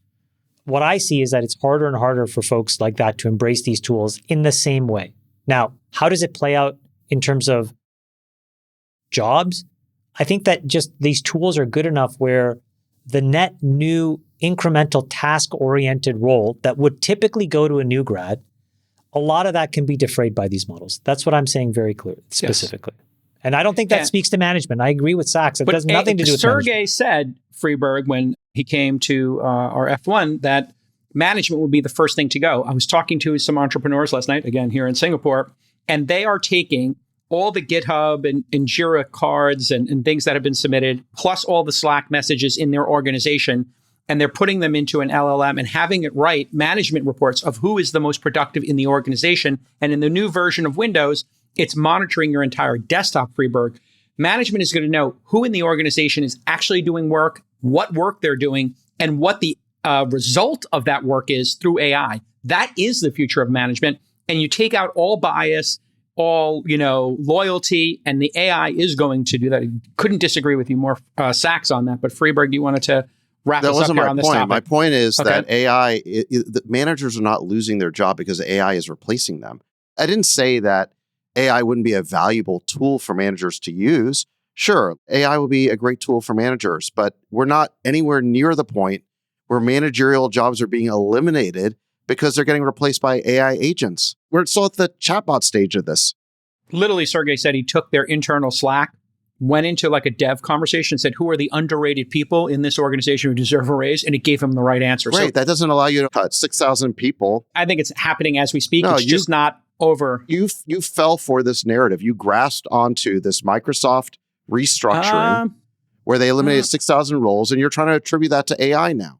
what I see is that it's harder and harder for folks like that to embrace these tools in the same way. Now, how does it play out in terms of jobs? I think that just these tools are good enough where the net new incremental task-oriented role that would typically go to a new grad, a lot of that can be defrayed by these models. That's what I'm saying very clearly, specifically. Yes. And I don't think that speaks to management. I agree with Sachs. It has nothing to do with management. Sergey said, Freeberg, when he came to our F1, that management would be the first thing to go. I was talking to some entrepreneurs last night, again, here in Singapore, and they are taking all the GitHub and Jira cards and things that have been submitted, plus all the Slack messages in their organization, and they're putting them into an LLM and having it write management reports of who is the most productive in the organization. And in the new version of Windows, it's monitoring your entire desktop, Freeberg. Management is going to know who in the organization is actually doing work, what work they're doing, and what the result of that work is through AI. That is the future of management. And you take out all bias, all loyalty, and the AI is going to do that. I couldn't disagree with you more, Sachs, on that. But Freeberg, you wanted to wrap us up here on this topic. My point is that AI, the managers are not losing their job because AI is replacing them. I didn't say that AI wouldn't be a valuable tool for managers to use. Sure, AI will be a great tool for managers, but we're not anywhere near the point where managerial jobs are being eliminated because they're getting replaced by AI agents. We're still at the chatbot stage of this. Literally, Sergey said he took their internal Slack, went into like a dev conversation, said, who are the underrated people in this organization who deserve a raise? And it gave him the right answer. Right, that doesn't allow you to cut 6,000 people. I think it's happening as we speak. No, it's just not over. You fell for this narrative. You grasped onto this Microsoft restructuring where they eliminated 6,000 roles, and you're trying to attribute that to AI now.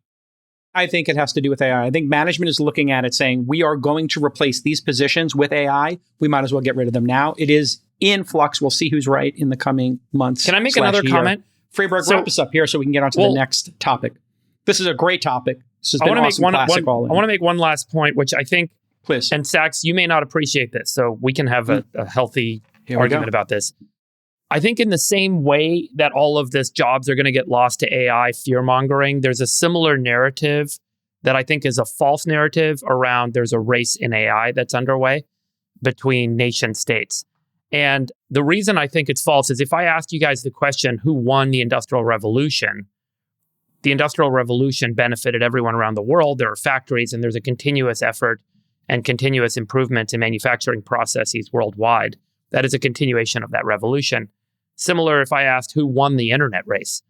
I think it has to do with AI. I think management is looking at it saying, we are going to replace these positions with AI. We might as well get rid of them now. It is in flux. We'll see who's right in the coming months. Can I make another comment? Freeberg, wrap us up here so we can get on to the next topic. This is a great topic. This has been awesome. I want to make one last point, which I think Please. And Sachs, you may not appreciate this, so we can have a healthy argument about this. I think in the same way that all of this jobs are going to get lost to AI fear-mongering, there's a similar narrative that I think is a false narrative around there's a race in AI that's underway between nation states. And the reason I think it's false is if I asked you guys the question, who won the Industrial Revolution benefited everyone around the world. There are factories and there's a continuous effort and continuous improvement in manufacturing processes worldwide. That is a continuation of that revolution. Similar if I asked who won the internet race.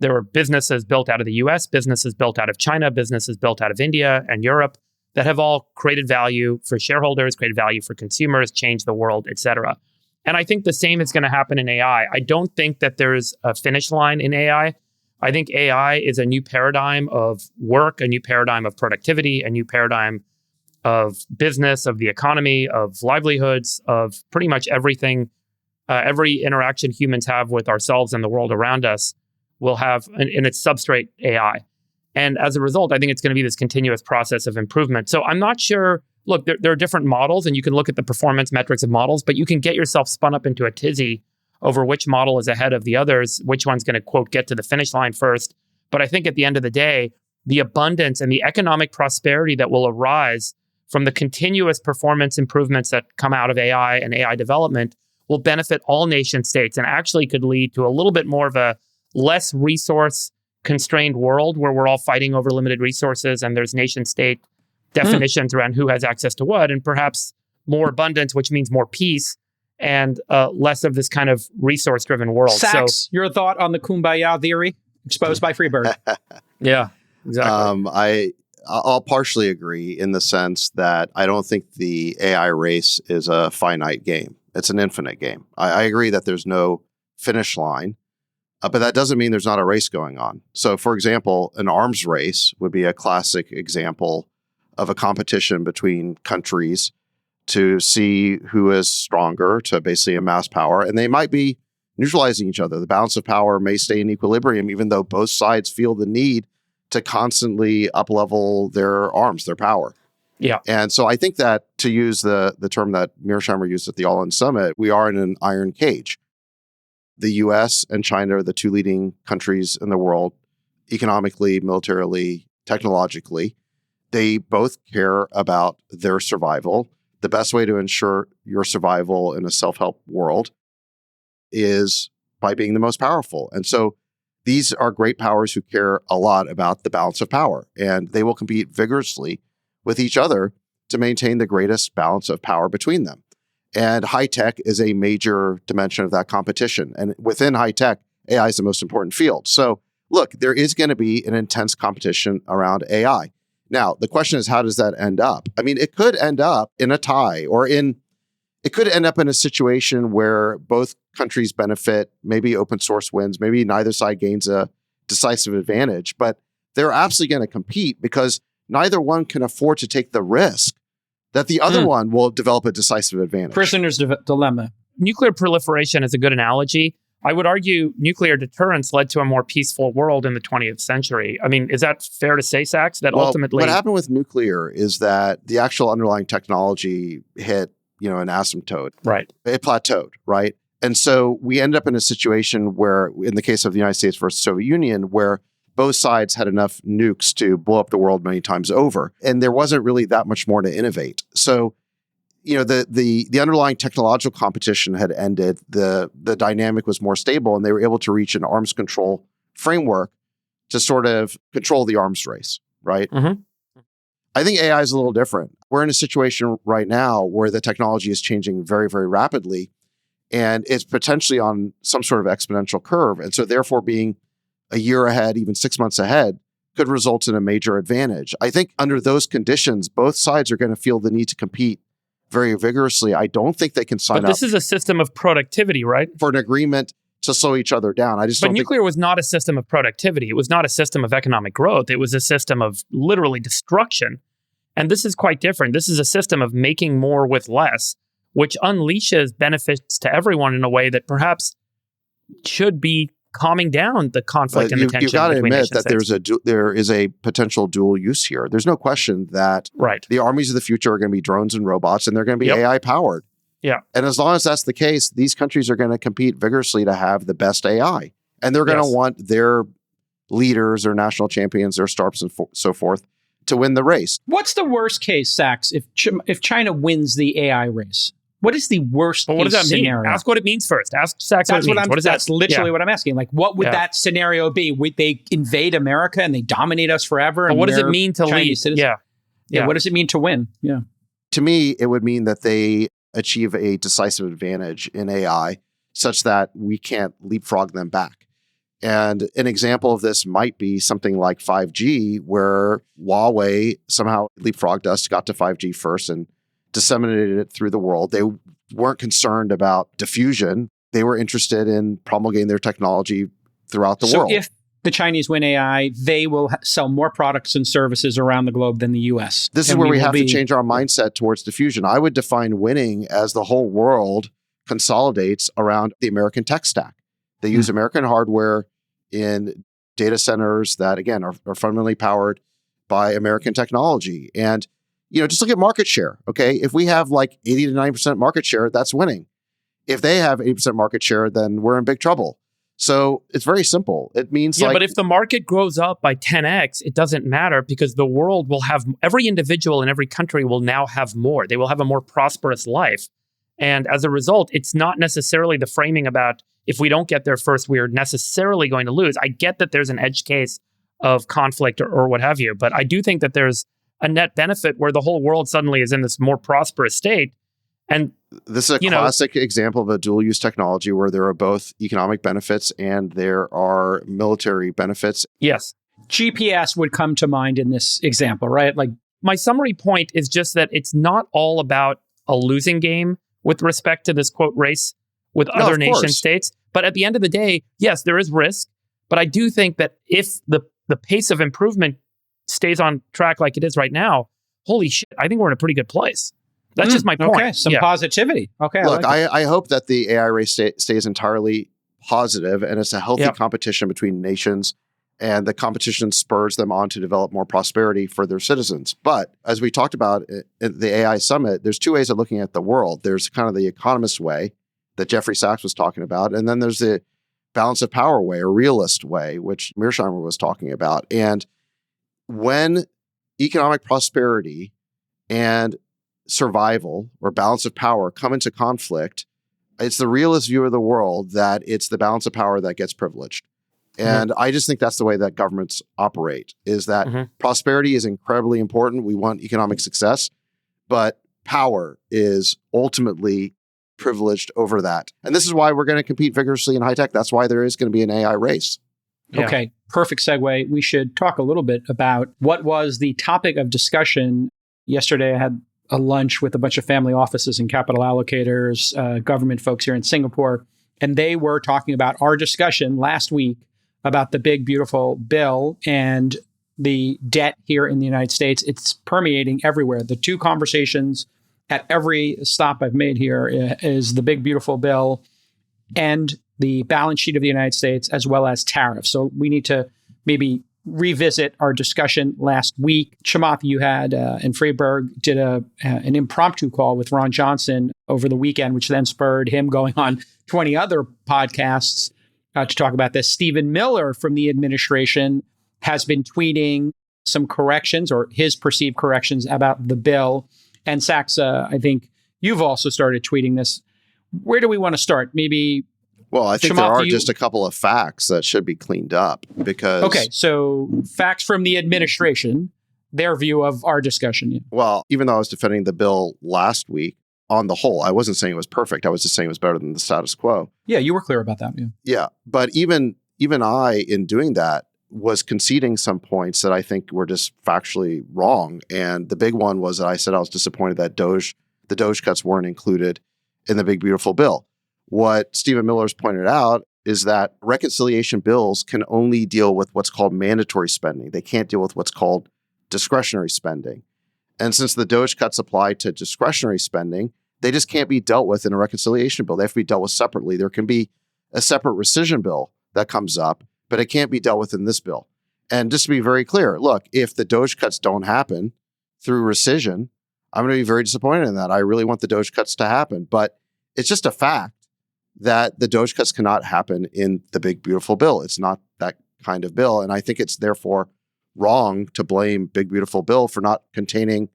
There were businesses built out of the US, businesses built out of China, businesses built out of India and Europe that have all created value for shareholders, created value for consumers, changed the world, et cetera. And I think the same is going to happen in AI. I don't think that there's a finish line in AI. I think AI is a new paradigm of work, a new paradigm of productivity, a new paradigm of business, of the economy, of livelihoods, of pretty much everything. Every interaction humans have with ourselves and the world around us will have in its substrate AI. And as a result, I think it's going to be this continuous process of improvement. So I'm not sure. Look, there are different models, and you can look at the performance metrics of models, but you can get yourself spun up into a tizzy over which model is ahead of the others, which one's going to, quote, get to the finish line first. But I think at the end of the day, the abundance and the economic prosperity that will arise from the continuous performance improvements that come out of AI and AI development will benefit all nation states and actually could lead to a little bit more of a less resource constrained world where we're all fighting over limited resources and there's nation state definitions around who has access to what, and perhaps more abundance, which means more peace and less of this kind of resource-driven world. Sachs, your thought on the kumbaya theory exposed by Freebird? Yeah, exactly. I'll partially agree in the sense that I don't think the AI race is a finite game. It's an infinite game. I agree that there's no finish line, but that doesn't mean there's not a race going on. So, for example, an arms race would be a classic example of a competition between countries to see who is stronger to basically amass power. And they might be neutralizing each other. The balance of power may stay in equilibrium, even though both sides feel the need to constantly up-level their arms, their power. Yeah. And so I think that, to use the term that Mearsheimer used at the All-In Summit, we are in an iron cage. The US and China are the two leading countries in the world, economically, militarily, technologically. They both care about their survival. The best way to ensure your survival in a self-help world is by being the most powerful. And so these are great powers who care a lot about the balance of power, and they will compete vigorously with each other to maintain the greatest balance of power between them. And high tech is a major dimension of that competition. And within high tech, AI is the most important field. So look, there is going to be an intense competition around AI. Now, the question is, how does that end up? I mean, it could end up in a tie, or it could end up in a situation where both countries benefit, maybe open source wins, maybe neither side gains a decisive advantage, but they're absolutely going to compete because neither one can afford to take the risk that the other one will develop a decisive advantage. Prisoner's dilemma. Nuclear proliferation is a good analogy. I would argue nuclear deterrence led to a more peaceful world in the 20th century. I mean, is that fair to say, Sachs? That ultimately, what happened with nuclear is that the actual underlying technology hit, an asymptote. Right. It plateaued, right? And so we end up in a situation where, in the case of the United States versus Soviet Union, where both sides had enough nukes to blow up the world many times over, and there wasn't really that much more to innovate. So, the underlying technological competition had ended. The dynamic was more stable, and they were able to reach an arms control framework to sort of control the arms race, right? Mm-hmm. I think AI is a little different. We're in a situation right now where the technology is changing very, very rapidly, and it's potentially on some sort of exponential curve. And so therefore being a year ahead, even 6 months ahead, could result in a major advantage. I think under those conditions, both sides are going to feel the need to compete very vigorously. I don't think they can sign up. But this is a system of productivity, right? For an agreement to slow each other down. But nuclear was not a system of productivity. It was not a system of economic growth. It was a system of literally destruction. And this is quite different. This is a system of making more with less, which unleashes benefits to everyone in a way that perhaps should be calming down the conflict But and the tension. you've got to between admit nation that there is a potential dual use here. There's no question that right. the armies of the future are going to be drones and robots, and they're going to be AI powered. Yeah. And as long as that's the case, these countries are going to compete vigorously to have the best AI. And they're going to want their leaders, their national champions, their stars, and so forth to win the race. What's the worst case, Sachs, if China wins the AI race? What is the worst case what does that scenario? mean? Ask what it means first. Ask Sachs That's what it means. That's literally what I'm asking. Like, what would that scenario be? Would they invade America and they dominate us forever? But and what does it mean to lead? Yeah. What does it mean to win? Yeah. To me, it would mean that they achieve a decisive advantage in AI such that we can't leapfrog them back. And an example of this might be something like 5G, where Huawei somehow leapfrogged us, got to 5G first, and disseminated it through the world. They weren't concerned about diffusion. They were interested in promulgating their technology throughout the world. So if the Chinese win AI, they will sell more products and services around the globe than the US. This is where we have to change our mindset towards diffusion. I would define winning as the whole world consolidates around the American tech stack. They use American hardware in data centers that, again, are fundamentally powered by American technology. And just look at market share, okay? If we have like 80 to 90% market share, that's winning. If they have 80% market share, then we're in big trouble. So it's very simple. It means but if the market grows up by 10x, it doesn't matter because the world will have, every individual in every country will now have more. They will have a more prosperous life. And as a result, it's not necessarily the framing about if we don't get there first, we are necessarily going to lose. I get that there's an edge case of conflict or what have you, but I do think that there's a net benefit where the whole world suddenly is in this more prosperous state. And this is a classic example of a dual use technology where there are both economic benefits and there are military benefits. Yes. GPS would come to mind in this example, right? Like, my summary point is just that it's not all about a losing game with respect to this quote race with other nation states. But at the end of the day, yes, there is risk. But I do think that if the pace of improvement stays on track like it is right now, holy shit, I think we're in a pretty good place. That's just my point. Okay, some positivity. Okay, look, I hope that the AI race stays entirely positive and it's a healthy competition between nations, and the competition spurs them on to develop more prosperity for their citizens. But as we talked about at the AI summit, there's two ways of looking at the world. There's kind of the economist way that Jeffrey Sachs was talking about, and then there's the balance of power way or realist way, which Mearsheimer was talking about. And when economic prosperity and survival or balance of power come into conflict, it's the realist view of the world that it's the balance of power that gets privileged. And I just think that's the way that governments operate, is that prosperity is incredibly important. We want economic success, but power is ultimately privileged over that. And this is why we're going to compete vigorously in high tech. That's why there is going to be an AI race. Yeah. Okay, perfect segue. We should talk a little bit about what was the topic of discussion. Yesterday, I had a lunch with a bunch of family offices and capital allocators, government folks here in Singapore, and they were talking about our discussion last week about the big, beautiful bill and the debt here in the United States. It's permeating everywhere. The two conversations at every stop I've made here is the big, beautiful bill and the balance sheet of the United States, as well as tariffs. So we need to maybe revisit our discussion last week. Chamath, you had, and Freeberg did an impromptu call with Ron Johnson over the weekend, which then spurred him going on 20 other podcasts to talk about this. Stephen Miller from the administration has been tweeting some corrections or his perceived corrections about the bill. And Sachs, I think you've also started tweeting this. Where do we want to start? Maybe. Well, I think there are just a couple of facts that should be cleaned up because. Okay, so facts from the administration, their view of our discussion. Yeah. Well, even though I was defending the bill last week, on the whole, I wasn't saying it was perfect. I was just saying it was better than the status quo. Yeah, you were clear about that. Yeah, but even I, in doing that, was conceding some points that I think were just factually wrong. And the big one was that I said I was disappointed that the DOGE cuts weren't included in the big, beautiful bill. What Stephen Miller's pointed out is that reconciliation bills can only deal with what's called mandatory spending. They can't deal with what's called discretionary spending. And since the DOGE cuts apply to discretionary spending, they just can't be dealt with in a reconciliation bill. They have to be dealt with separately. There can be a separate rescission bill that comes up, but it can't be dealt with in this bill. And just to be very clear, look, if the DOGE cuts don't happen through rescission, I'm going to be very disappointed in that. I really want the DOGE cuts to happen, but it's just a fact that the DOGE cuts cannot happen in the big, beautiful bill. It's not that kind of bill. And I think it's therefore wrong to blame big, beautiful bill for not containing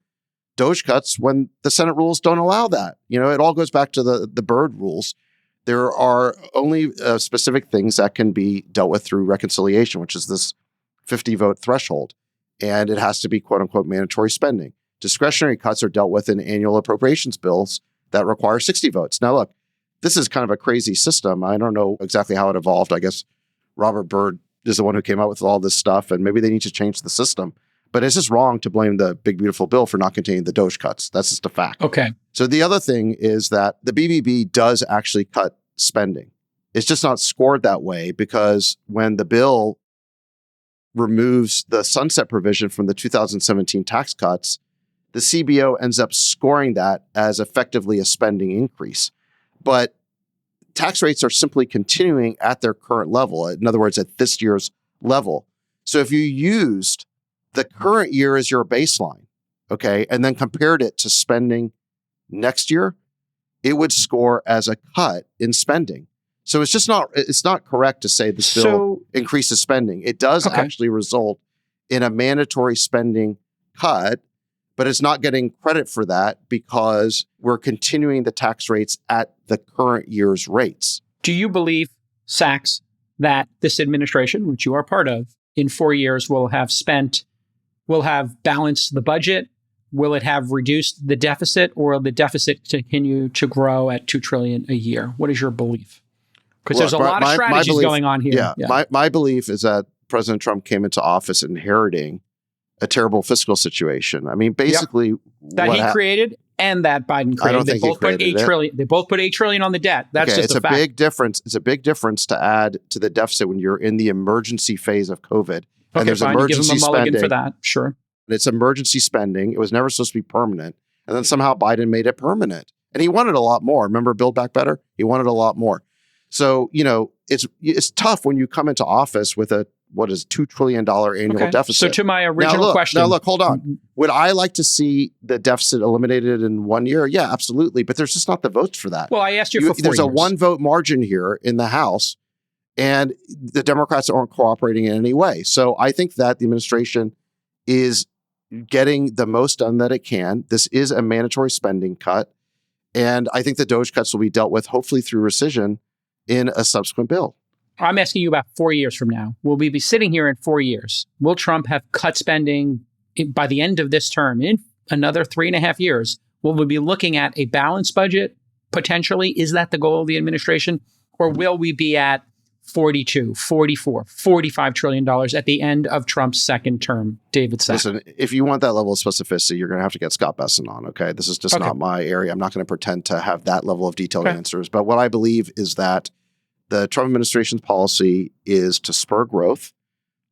DOGE cuts when the Senate rules don't allow that. You know, it all goes back to the Byrd rules. There are only specific things that can be dealt with through reconciliation, which is this 50 vote threshold. And it has to be quote unquote mandatory spending. Discretionary cuts are dealt with in annual appropriations bills that require 60 votes. Now, look, this is kind of a crazy system. I don't know exactly how it evolved. I guess Robert Byrd is the one who came up with all this stuff, and maybe they need to change the system. But it's just wrong to blame the big, beautiful bill for not containing the DOGE cuts. That's just a fact. Okay. So the other thing is that the BBB does actually cut spending. It's just not scored that way because when the bill removes the sunset provision from the 2017 tax cuts, the CBO ends up scoring that as effectively a spending increase. But tax rates are simply continuing at their current level. In other words, at this year's level. So if you used the current year as your baseline, okay, and then compared it to spending next year, it would score as a cut in spending. So it's not correct to say this bill increases spending. It does actually result in a mandatory spending cut, but it's not getting credit for that because we're continuing the tax rates at the current year's rates. Do you believe, Sachs, that this administration, which you are part of, in 4 years will have balanced the budget? Will it have reduced the deficit, or will the deficit continue to grow at $2 trillion a year? What is your belief? Because there's a lot of strategies going on here. Yeah. My belief is that President Trump came into office inheriting a terrible fiscal situation. I mean, basically, that he created and that Biden created. I don't think he created it. They both put $8 trillion on the debt. That's just a fact. Big difference. It's a big difference to add to the deficit when you're in the emergency phase of COVID. And there's emergency give him a mulligan spending for that. Sure. It's emergency spending. It was never supposed to be permanent. And then somehow Biden made it permanent. And he wanted a lot more. Remember Build Back Better? He wanted a lot more. So, it's tough when you come into office with a, $2 trillion annual deficit. So to my original question. Now, look, hold on. Would I like to see the deficit eliminated in 1 year? Yeah, absolutely. But there's just not the votes for that. Well, I asked you for 4 years. There's a 1 vote margin here in the House, and the Democrats aren't cooperating in any way. So I think that the administration is getting the most done that it can. This is a mandatory spending cut. And I think the DOGE cuts will be dealt with, hopefully through rescission, in a subsequent bill. I'm asking you about 4 years from now. Will we be sitting here in 4 years? Will Trump have cut spending by the end of this term? In another 3.5 years, will we be looking at a balanced budget potentially? Is that the goal of the administration? Or will we be at 42, 44, $45 trillion at the end of Trump's second term, David Sachs? Listen, if you want that level of specificity, you're going to have to get Scott Besson on, okay? This is just not my area. I'm not going to pretend to have that level of detailed answers. But what I believe is that the Trump administration's policy is to spur growth.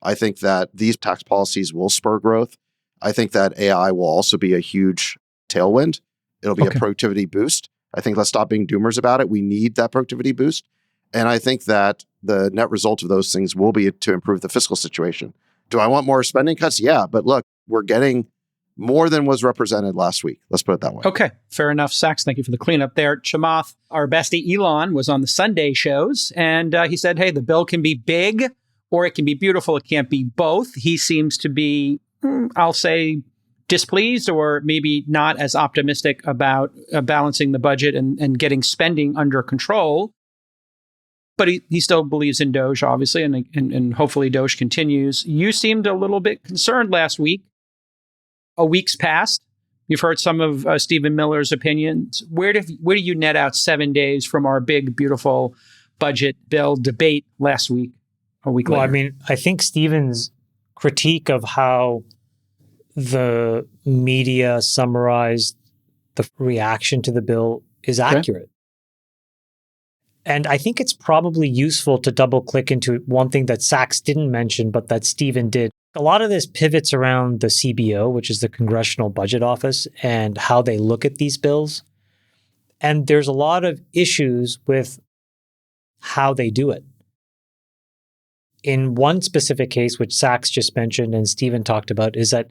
I think that these tax policies will spur growth. I think that AI will also be a huge tailwind. It'll be a productivity boost. I think let's stop being doomers about it. We need that productivity boost. And I think that the net result of those things will be to improve the fiscal situation. Do I want more spending cuts? Yeah. But look, we're getting more than was represented last week. Let's put it that way. Okay. Fair enough. Sachs, thank you for the cleanup there. Chamath, our bestie Elon, was on the Sunday shows, and he said, hey, the bill can be big or it can be beautiful. It can't be both. He seems to be, I'll say, displeased or maybe not as optimistic about balancing the budget and getting spending under control. But he still believes in DOGE, obviously, and hopefully DOGE continues. You seemed a little bit concerned last week. A week's passed. You've heard some of Stephen Miller's opinions. Where do you net out 7 days from our big, beautiful budget bill debate last week, a week later? Well, I mean, I think Stephen's critique of how the media summarized the reaction to the bill is accurate. And I think it's probably useful to double click into one thing that Sachs didn't mention, but that Stephen did. A lot of this pivots around the CBO, which is the Congressional Budget Office, and how they look at these bills. And there's a lot of issues with how they do it. in one specific case, which Sachs just mentioned and Stephen talked about, is that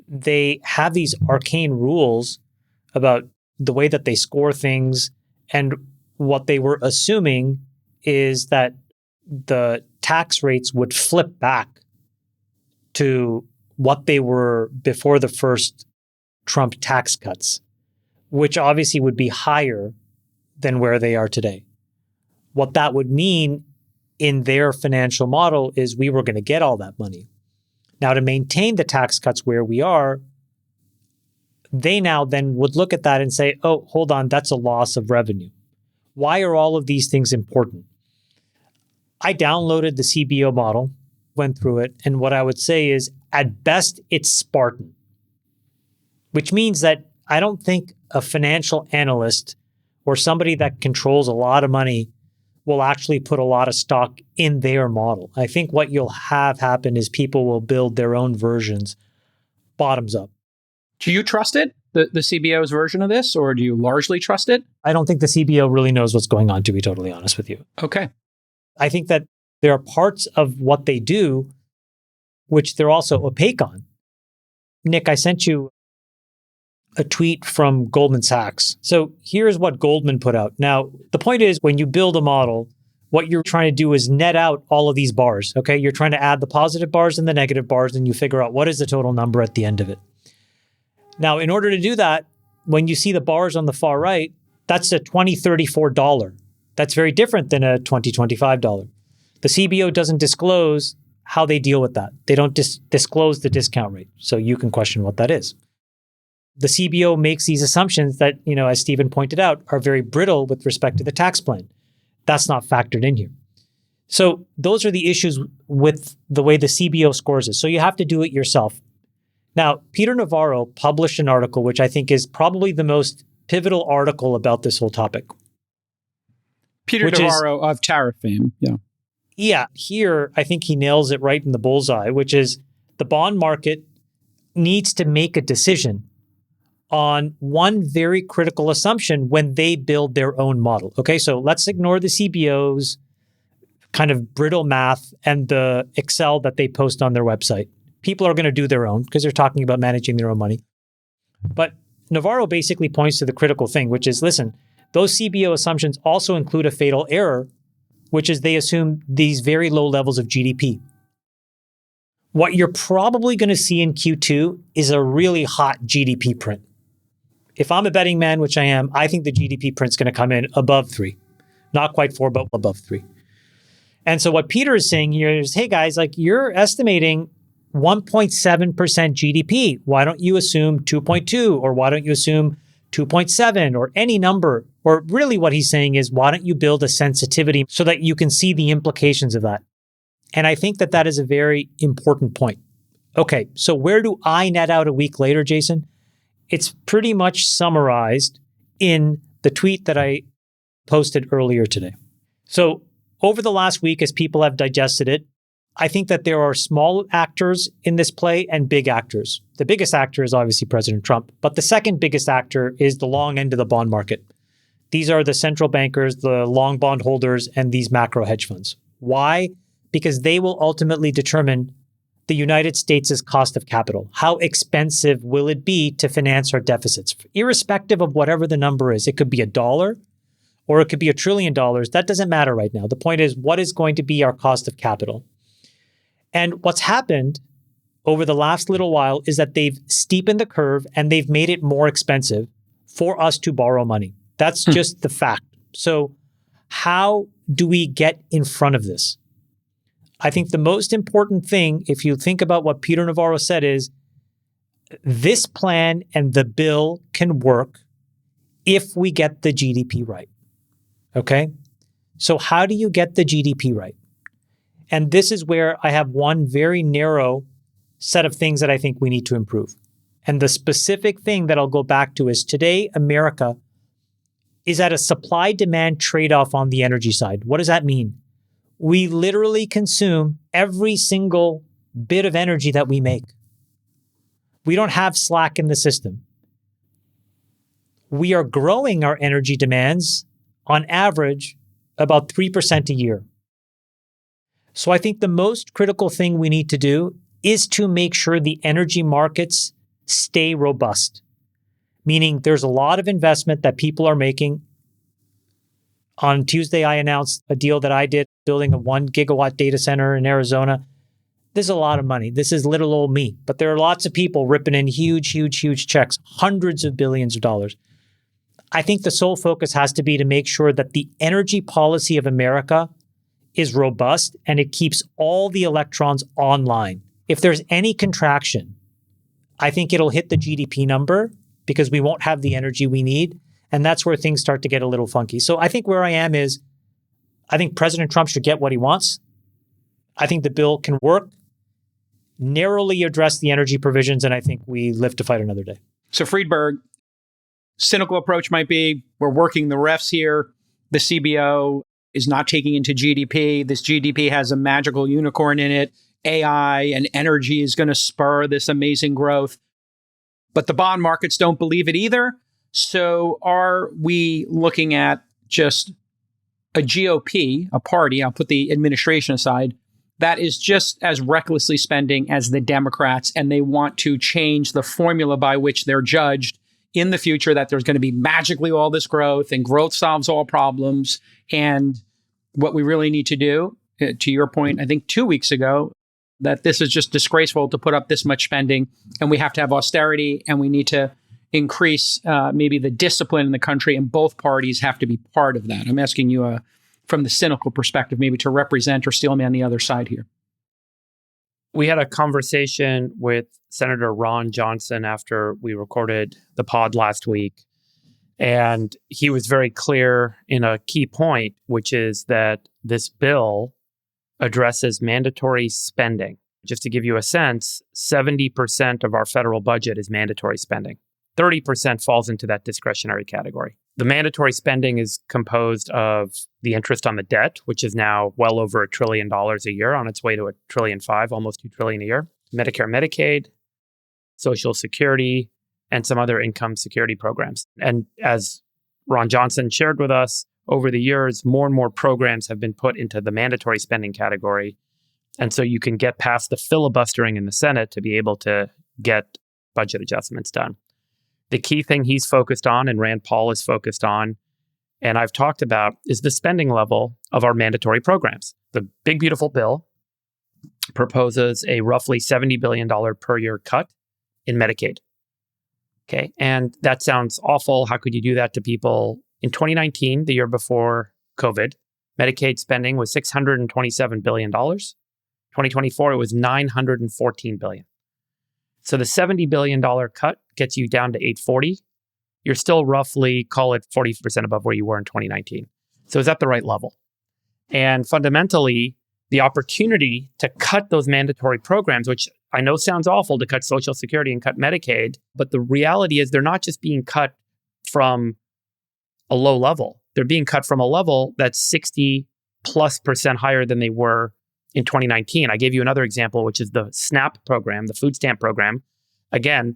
they have these arcane rules about the way that they score things. And what they were assuming is that the tax rates would flip back to what they were before the first Trump tax cuts, which obviously would be higher than where they are today. What that would mean in their financial model is we were going to get all that money. Now, to maintain the tax cuts where we are, they now then would look at that and say, oh, hold on, that's a loss of revenue. Why are all of these things important? I downloaded the CBO model, went through it, and what I would say is, at best, it's Spartan, which means that I don't think a financial analyst or somebody that controls a lot of money will actually put a lot of stock in their model. I think what you'll have happen is people will build their own versions bottoms up. Do you trust it, the CBO's version of this, or do you largely trust it? I don't think the CBO really knows what's going on, to be totally honest with you. Okay. I think that there are parts of what they do which they're also opaque on. Nick, I sent you a tweet from Goldman Sachs. So here's what Goldman put out. Now, the point is, when you build a model, what you're trying to do is net out all of these bars, okay? You're trying to add the positive bars and the negative bars, and you figure out what is the total number at the end of it. Now, in order to do that, when you see the bars on the far right, that's a $20.34. That's very different than a $20.25. The CBO doesn't disclose how they deal with that. They don't disclose the discount rate. So you can question what that is. The CBO makes these assumptions that, as Stephen pointed out, are very brittle with respect to the tax plan. That's not factored in here. So those are the issues with the way the CBO scores it. So you have to do it yourself. Now, Peter Navarro published an article, which I think is probably the most pivotal article about this whole topic. Peter Navarro of tariff fame. Yeah. Yeah. Here, I think he nails it right in the bullseye, which is the bond market needs to make a decision on one very critical assumption when they build their own model. Okay, so let's ignore the CBO's kind of brittle math and the Excel that they post on their website. People are going to do their own because they're talking about managing their own money. But Navarro basically points to the critical thing, which is, listen, those CBO assumptions also include a fatal error, which is they assume these very low levels of GDP. What you're probably going to see in Q2 is a really hot GDP print. If I'm a betting man, which I am, I think the GDP print's going to come in above 3. Not quite 4, but above 3. And so what Peter is saying here is, hey guys, you're estimating 1.7% GDP. Why don't you assume 2.2? Or why don't you assume 2.7 or any number? Or really what he's saying is, why don't you build a sensitivity so that you can see the implications of that? And I think that is a very important point. Okay, so where do I net out a week later, Jason? It's pretty much summarized in the tweet that I posted earlier today. So over the last week, as people have digested it, I think that there are small actors in this play and big actors. The biggest actor is obviously President Trump, but the second biggest actor is the long end of the bond market. These are the central bankers, the long bond holders, and these macro hedge funds. Why? Because they will ultimately determine the United States' cost of capital. How expensive will it be to finance our deficits? Irrespective of whatever the number is, it could be $1 or it could be $1 trillion. That doesn't matter right now. The point is, what is going to be our cost of capital? And what's happened over the last little while is that they've steepened the curve and they've made it more expensive for us to borrow money. That's just the fact. So how do we get in front of this? I think the most important thing, if you think about what Peter Navarro said, is this plan and the bill can work if we get the GDP right. Okay? So how do you get the GDP right? And this is where I have one very narrow set of things that I think we need to improve. And the specific thing that I'll go back to is today, America is at a supply-demand trade-off on the energy side. What does that mean? We literally consume every single bit of energy that we make. We don't have slack in the system. We are growing our energy demands on average about 3% a year. So I think the most critical thing we need to do is to make sure the energy markets stay robust, meaning there's a lot of investment that people are making. On Tuesday, I announced a deal that I did building a 1 gigawatt data center in Arizona. This is a lot of money. This is little old me, but there are lots of people ripping in huge, huge, huge checks, hundreds of billions of dollars. I think the sole focus has to be to make sure that the energy policy of America is robust and it keeps all the electrons online. If there's any contraction, I think it'll hit the GDP number because we won't have the energy we need. And that's where things start to get a little funky. So I think where I am is, I think President Trump should get what he wants. I think the bill can work, narrowly address the energy provisions, and I think we live to fight another day. So Friedberg, cynical approach might be, we're working the refs here. The CBO is not taking into GDP. This GDP has a magical unicorn in it. AI and energy is going to spur this amazing growth. But the bond markets don't believe it either. So are we looking at just a GOP, a party, I'll put the administration aside, that is just as recklessly spending as the Democrats, and they want to change the formula by which they're judged in the future, that there's going to be magically all this growth and growth solves all problems. And what we really need to do, to your point, I think 2 weeks ago, that this is just disgraceful to put up this much spending, and we have to have austerity, and we need to increase maybe the discipline in the country, and both parties have to be part of that. I'm asking you from the cynical perspective, maybe to represent or steel man the other side here. We had a conversation with Senator Ron Johnson after we recorded the pod last week, and he was very clear in a key point, which is that this bill addresses mandatory spending. Just to give you a sense, 70% of our federal budget is mandatory spending. 30% falls into that discretionary category. The mandatory spending is composed of the interest on the debt, which is now well over $1 trillion a year, on its way to $1.5 trillion, almost $2 trillion a year. Medicare, Medicaid, Social Security, and some other income security programs. And as Ron Johnson shared with us, over the years, more and more programs have been put into the mandatory spending category. And so you can get past the filibustering in the Senate to be able to get budget adjustments done. The key thing he's focused on, and Rand Paul is focused on, and I've talked about, is the spending level of our mandatory programs. The big, beautiful bill proposes a roughly $70 billion per year cut in Medicaid. Okay, and that sounds awful. How could you do that to people? In 2019, the year before COVID, Medicaid spending was $627 billion. 2024, it was $914 billion. So the $70 billion cut gets you down to $840. You're still roughly, call it 40% above where you were in 2019. So is that the right level? And fundamentally, the opportunity to cut those mandatory programs, which I know sounds awful to cut Social Security and cut Medicaid, but the reality is they're not just being cut from a low level. They're being cut from a level that's 60+% higher than they were in 2019. I gave you another example, which is the SNAP program, the food stamp program. Again,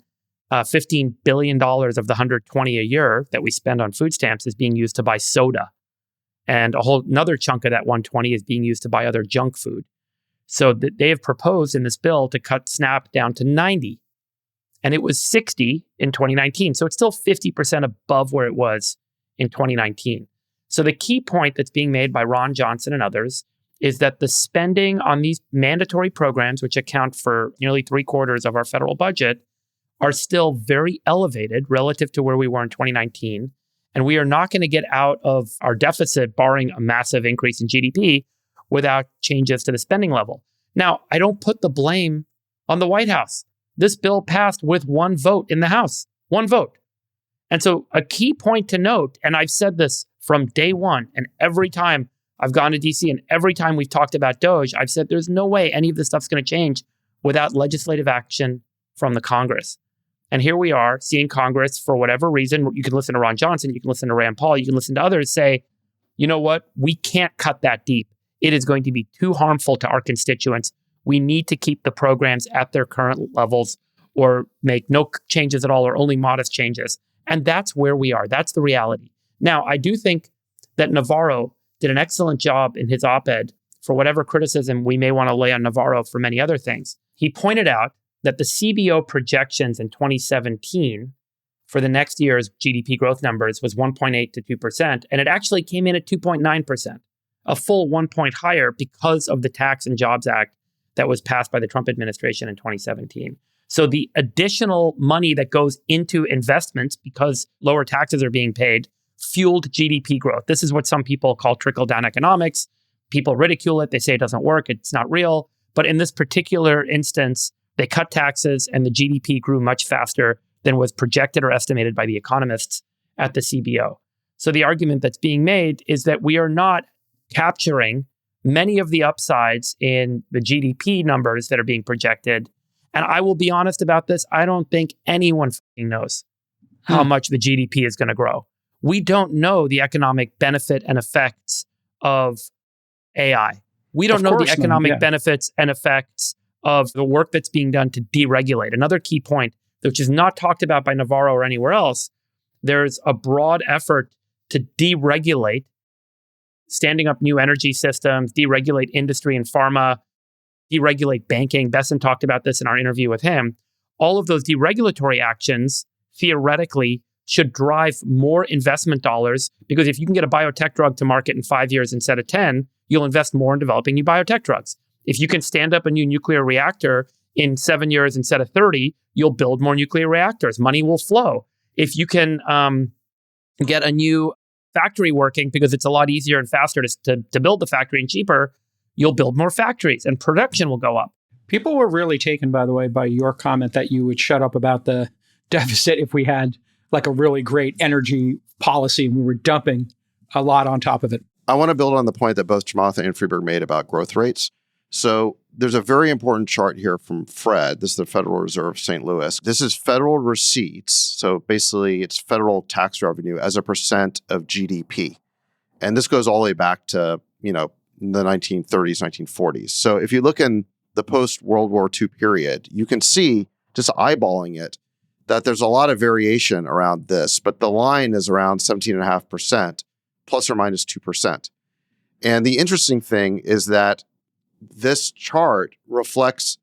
$15 billion of the $120 a year that we spend on food stamps is being used to buy soda. And a whole another chunk of that 120 is being used to buy other junk food. So they have proposed in this bill to cut SNAP down to 90. And it was 60 in 2019. So it's still 50% above where it was in 2019. So the key point that's being made by Ron Johnson and others is that the spending on these mandatory programs, which account for nearly 3/4 of our federal budget, are still very elevated relative to where we were in 2019. And we are not going to get out of our deficit, barring a massive increase in GDP, without changes to the spending level. Now, I don't put the blame on the White House. This bill passed with one vote in the House, one vote. And so a key point to note, and I've said this from day one, and every time I've gone to DC and every time we've talked about DOGE, I've said there's no way any of this stuff's going to change without legislative action from the Congress. And here we are seeing Congress, for whatever reason, you can listen to Ron Johnson, you can listen to Rand Paul, you can listen to others say, you know what, we can't cut that deep. It is going to be too harmful to our constituents. We need to keep the programs at their current levels or make no changes at all or only modest changes. And that's where we are. That's the reality. Now, I do think that Navarro did an excellent job in his op-ed for whatever criticism we may want to lay on Navarro for many other things. He pointed out that the CBO projections in 2017 for the next year's GDP growth numbers was 1.8 to 2%, and it actually came in at 2.9%, a full 1 point higher because of the Tax and Jobs Act that was passed by the Trump administration in 2017. So the additional money that goes into investments because lower taxes are being paid fueled GDP growth. This is what some people call trickle-down economics. People ridicule it. They say it doesn't work. It's not real. But in this particular instance, they cut taxes and the GDP grew much faster than was projected or estimated by the economists at the CBO. So the argument that's being made is that we are not capturing many of the upsides in the GDP numbers that are being projected. And I will be honest about this. I don't think anyone knows how much the GDP is going to grow. We don't know the economic benefit and effects of AI. We don't know the economic benefits and effects of the work that's being done to deregulate. Another key point, which is not talked about by Navarro or anywhere else, there's a broad effort to deregulate, standing up new energy systems, deregulate industry and pharma, deregulate banking. Besson talked about this in our interview with him. All of those deregulatory actions, theoretically, should drive more investment dollars, because if you can get a biotech drug to market in 5 years instead of 10, you'll invest more in developing new biotech drugs. If you can stand up a new nuclear reactor in 7 years instead of 30, you'll build more nuclear reactors. Money will flow. If you can get a new factory working, because it's a lot easier and faster to build the factory and cheaper, you'll build more factories and production will go up. People were really taken, by the way, by your comment that you would shut up about the deficit if we had like a really great energy policy and we were dumping a lot on top of it. I want to build on the point that both Chamath and Friedberg made about growth rates. So there's a very important chart here from Fred. This is the Federal Reserve of St. Louis. This is federal receipts. So basically it's federal tax revenue as a percent of GDP. And this goes all the way back to, the 1930s, 1940s. So if you look in the post-World War II period, you can see, just eyeballing it, that there's a lot of variation around this, but the line is around 17.5%, plus or minus 2%. And the interesting thing is that this chart reflects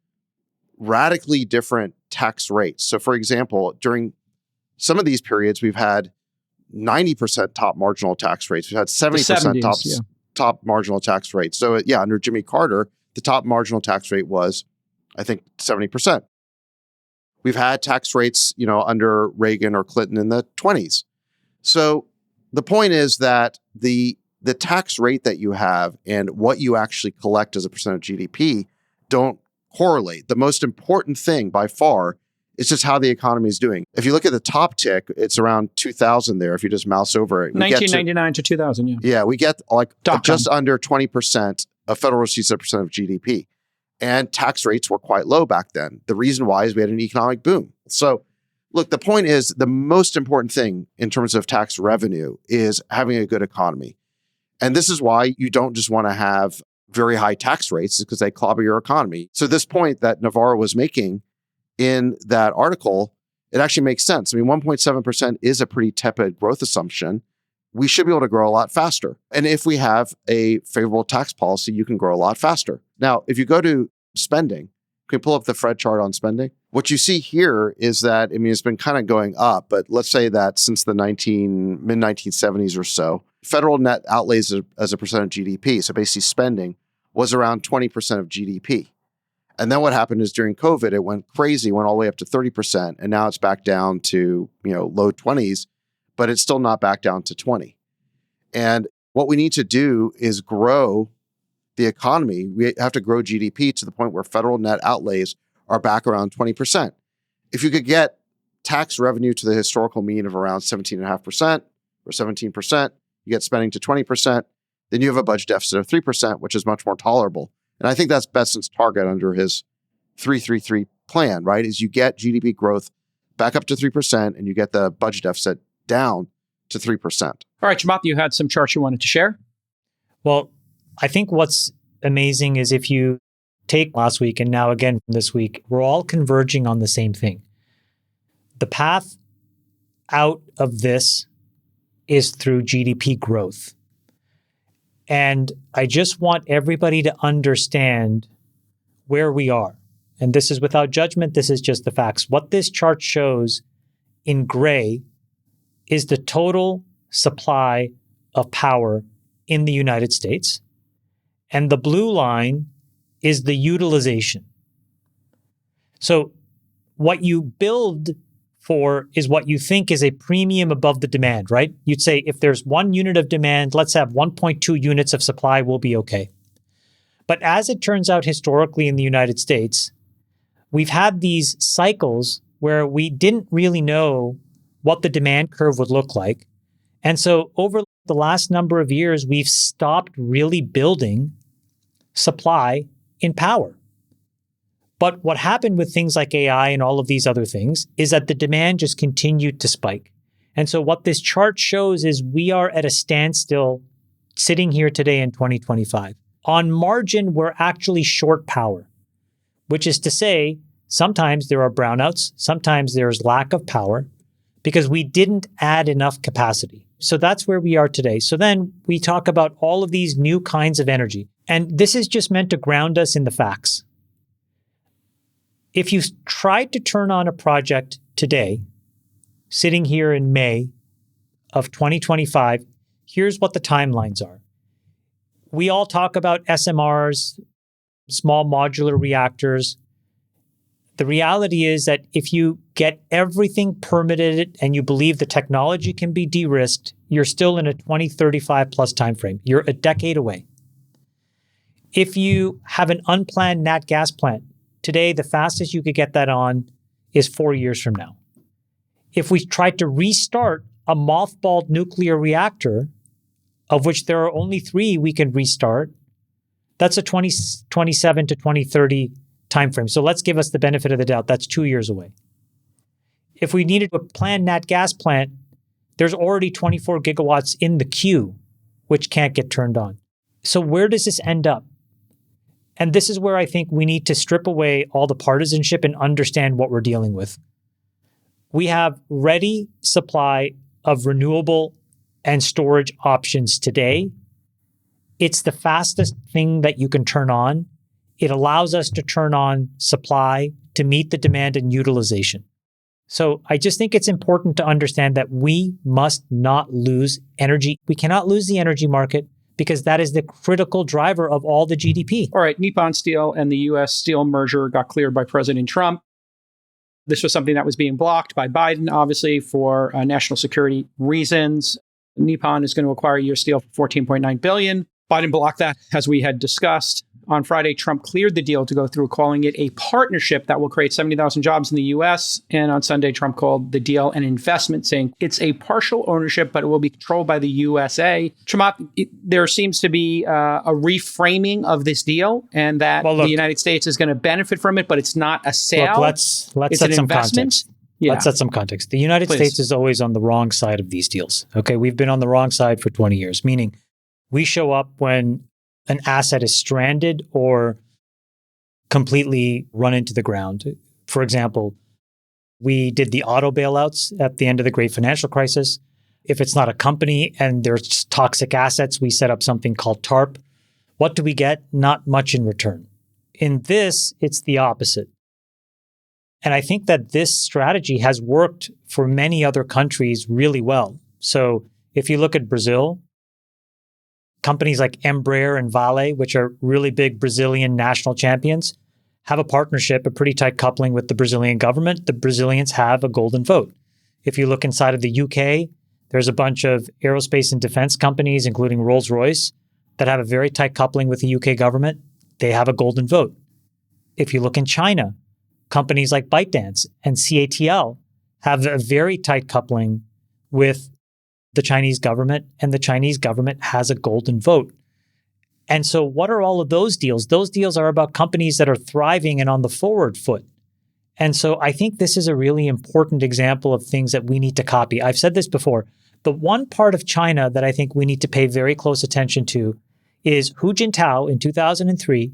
radically different tax rates. So for example, during some of these periods, we've had 90% top marginal tax rates. We've had 70% top marginal tax rates. So under Jimmy Carter, the top marginal tax rate was, I think, 70%. We've had tax rates, under Reagan or Clinton in the 20s. So the point is that the tax rate that you have and what you actually collect as a percent of GDP don't correlate. The most important thing by far is just how the economy is doing. If you look at the top tick, it's around 2000 there. If you just mouse over it. 1999 to 2000, yeah. Yeah, we get just under 20% of federal receipts as a percent of GDP. And tax rates were quite low back then. The reason why is we had an economic boom. So look, the point is the most important thing in terms of tax revenue is having a good economy. And this is why you don't just want to have very high tax rates, because they clobber your economy. So this point that Navarro was making in that article, it actually makes sense. I mean, 1.7% is a pretty tepid growth assumption. We should be able to grow a lot faster. And if we have a favorable tax policy, you can grow a lot faster. Now, if you go to spending, can you pull up the Fred chart on spending? What you see here is that, it's been kind of going up, but let's say that since the mid-1970s or so, federal net outlays as a percent of GDP, so basically spending, was around 20% of GDP. And then what happened is during COVID, it went crazy, went all the way up to 30%, and now it's back down to, low 20s, but it's still not back down to 20. And what we need to do is grow the economy. We have to grow GDP to the point where federal net outlays are back around 20%. If you could get tax revenue to the historical mean of around 17.5% or 17%, you get spending to 20%, then you have a budget deficit of 3%, which is much more tolerable. And I think that's Besson's target under his 3-3-3 plan, right? Is you get GDP growth back up to 3% and you get the budget deficit down to 3%. All right, Chamath, you had some charts you wanted to share? Well, I think what's amazing is if you take last week and now again this week, we're all converging on the same thing. The path out of this is through GDP growth. And I just want everybody to understand where we are. And this is without judgment. This is just the facts. What this chart shows in gray is the total supply of power in the United States. And the blue line is the utilization. So what you build for is what you think is a premium above the demand, right? You'd say if there's 1 unit of demand, let's have 1.2 units of supply, we'll be okay. But as it turns out historically in the United States, we've had these cycles where we didn't really know what the demand curve would look like. And so over the last number of years, we've stopped really building supply in power. But what happened with things like AI and all of these other things is that the demand just continued to spike. And so what this chart shows is we are at a standstill sitting here today in 2025. On margin, we're actually short power, which is to say, sometimes there are brownouts, sometimes there's lack of power because we didn't add enough capacity. So that's where we are today. So then we talk about all of these new kinds of energy. And this is just meant to ground us in the facts. If you tried to turn on a project today, sitting here in May of 2025, here's what the timelines are. We all talk about SMRs, small modular reactors. The reality is that if you get everything permitted and you believe the technology can be de-risked, you're still in a 2035 plus timeframe. You're a decade away. If you have an unplanned nat gas plant, today, the fastest you could get that on is 4 years from now. If we tried to restart a mothballed nuclear reactor, of which there are only 3 we can restart, that's a 2027 to 2030 timeframe. So let's give us the benefit of the doubt. That's 2 years away. If we needed a planned nat gas plant, there's already 24 gigawatts in the queue, which can't get turned on. So where does this end up? And this is where I think we need to strip away all the partisanship and understand what we're dealing with. We have ready supply of renewable and storage options today. It's the fastest thing that you can turn on. It allows us to turn on supply to meet the demand and utilization. So I just think it's important to understand that we must not lose energy. We cannot lose the energy market, because that is the critical driver of all the GDP. All right, Nippon Steel and the U.S. Steel merger got cleared by President Trump. This was something that was being blocked by Biden, obviously, for national security reasons. Nippon is going to acquire U.S. Steel for $14.9 billion. Biden blocked that, as we had discussed. On Friday, Trump cleared the deal to go through, calling it a partnership that will create 70,000 jobs in the U.S. And on Sunday, Trump called the deal an investment, saying it's a partial ownership, but it will be controlled by the USA. Chamath, there seems to be a reframing of this deal, and that the United States is going to benefit from it, but it's not a sale. Let's set some context. Yeah. Let's set some context. The United States is always on the wrong side of these deals. Okay, we've been on the wrong side for 20 years, meaning we show up when an asset is stranded or completely run into the ground. For example, we did the auto bailouts at the end of the great financial crisis. If it's not a company and there's toxic assets, we set up something called TARP. What do we get? Not much in return. In this, it's the opposite. And I think that this strategy has worked for many other countries really well. So if you look at Brazil, companies like Embraer and Vale, which are really big Brazilian national champions, have a partnership, a pretty tight coupling with the Brazilian government. The Brazilians have a golden vote. If you look inside of the UK, there's a bunch of aerospace and defense companies, including Rolls-Royce, that have a very tight coupling with the UK government. They have a golden vote. If you look in China, companies like ByteDance and CATL have a very tight coupling with the Chinese government, and the Chinese government has a golden vote. And so what are all of those deals? Those deals are about companies that are thriving and on the forward foot. And so I think this is a really important example of things that we need to copy. I've said this before. The one part of China that I think we need to pay very close attention to is Hu Jintao in 2003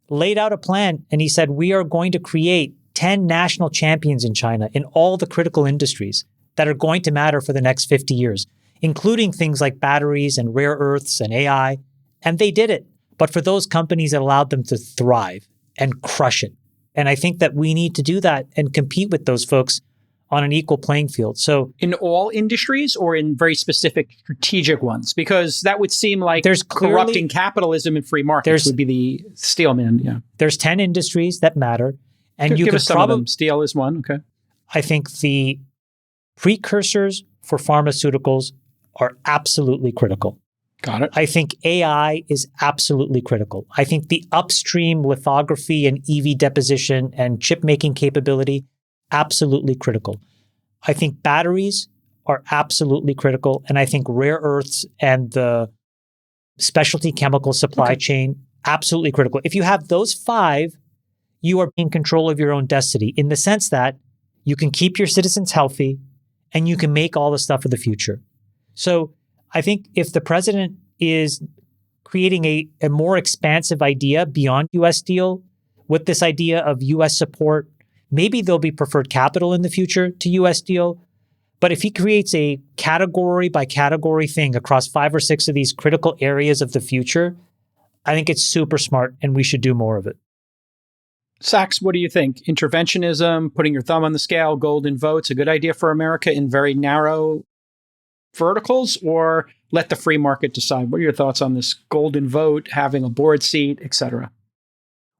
laid out a plan, and he said, we are going to create 10 national champions in China in all the critical industries that are going to matter for the next 50 years, including things like batteries and rare earths and AI. And they did it. But for those companies, it allowed them to thrive and crush it. And I think that we need to do that and compete with those folks on an equal playing field. So in all industries or in very specific strategic ones? Because that would seem like there's corrupting capitalism and free markets would be the steel man. Yeah. There's 10 industries that matter. And you give could us some of them. Steel is one. Okay. I think the precursors for pharmaceuticals are absolutely critical. Got it. I think AI is absolutely critical. I think the upstream lithography and EV deposition and chip making capability, absolutely critical. I think batteries are absolutely critical. And I think rare earths and the specialty chemical supply chain, absolutely critical. If you have those 5, you are in control of your own destiny in the sense that you can keep your citizens healthy and you can make all the stuff of the future. So I think if the president is creating a more expansive idea beyond U.S. Steel with this idea of U.S. support, maybe there'll be preferred capital in the future to U.S. Steel. But if he creates a category by category thing across 5 or 6 of these critical areas of the future, I think it's super smart and we should do more of it. Sachs, what do you think? Interventionism, putting your thumb on the scale, golden votes, a good idea for America in very narrow verticals, or let the free market decide? What are your thoughts on this golden vote, having a board seat, et cetera?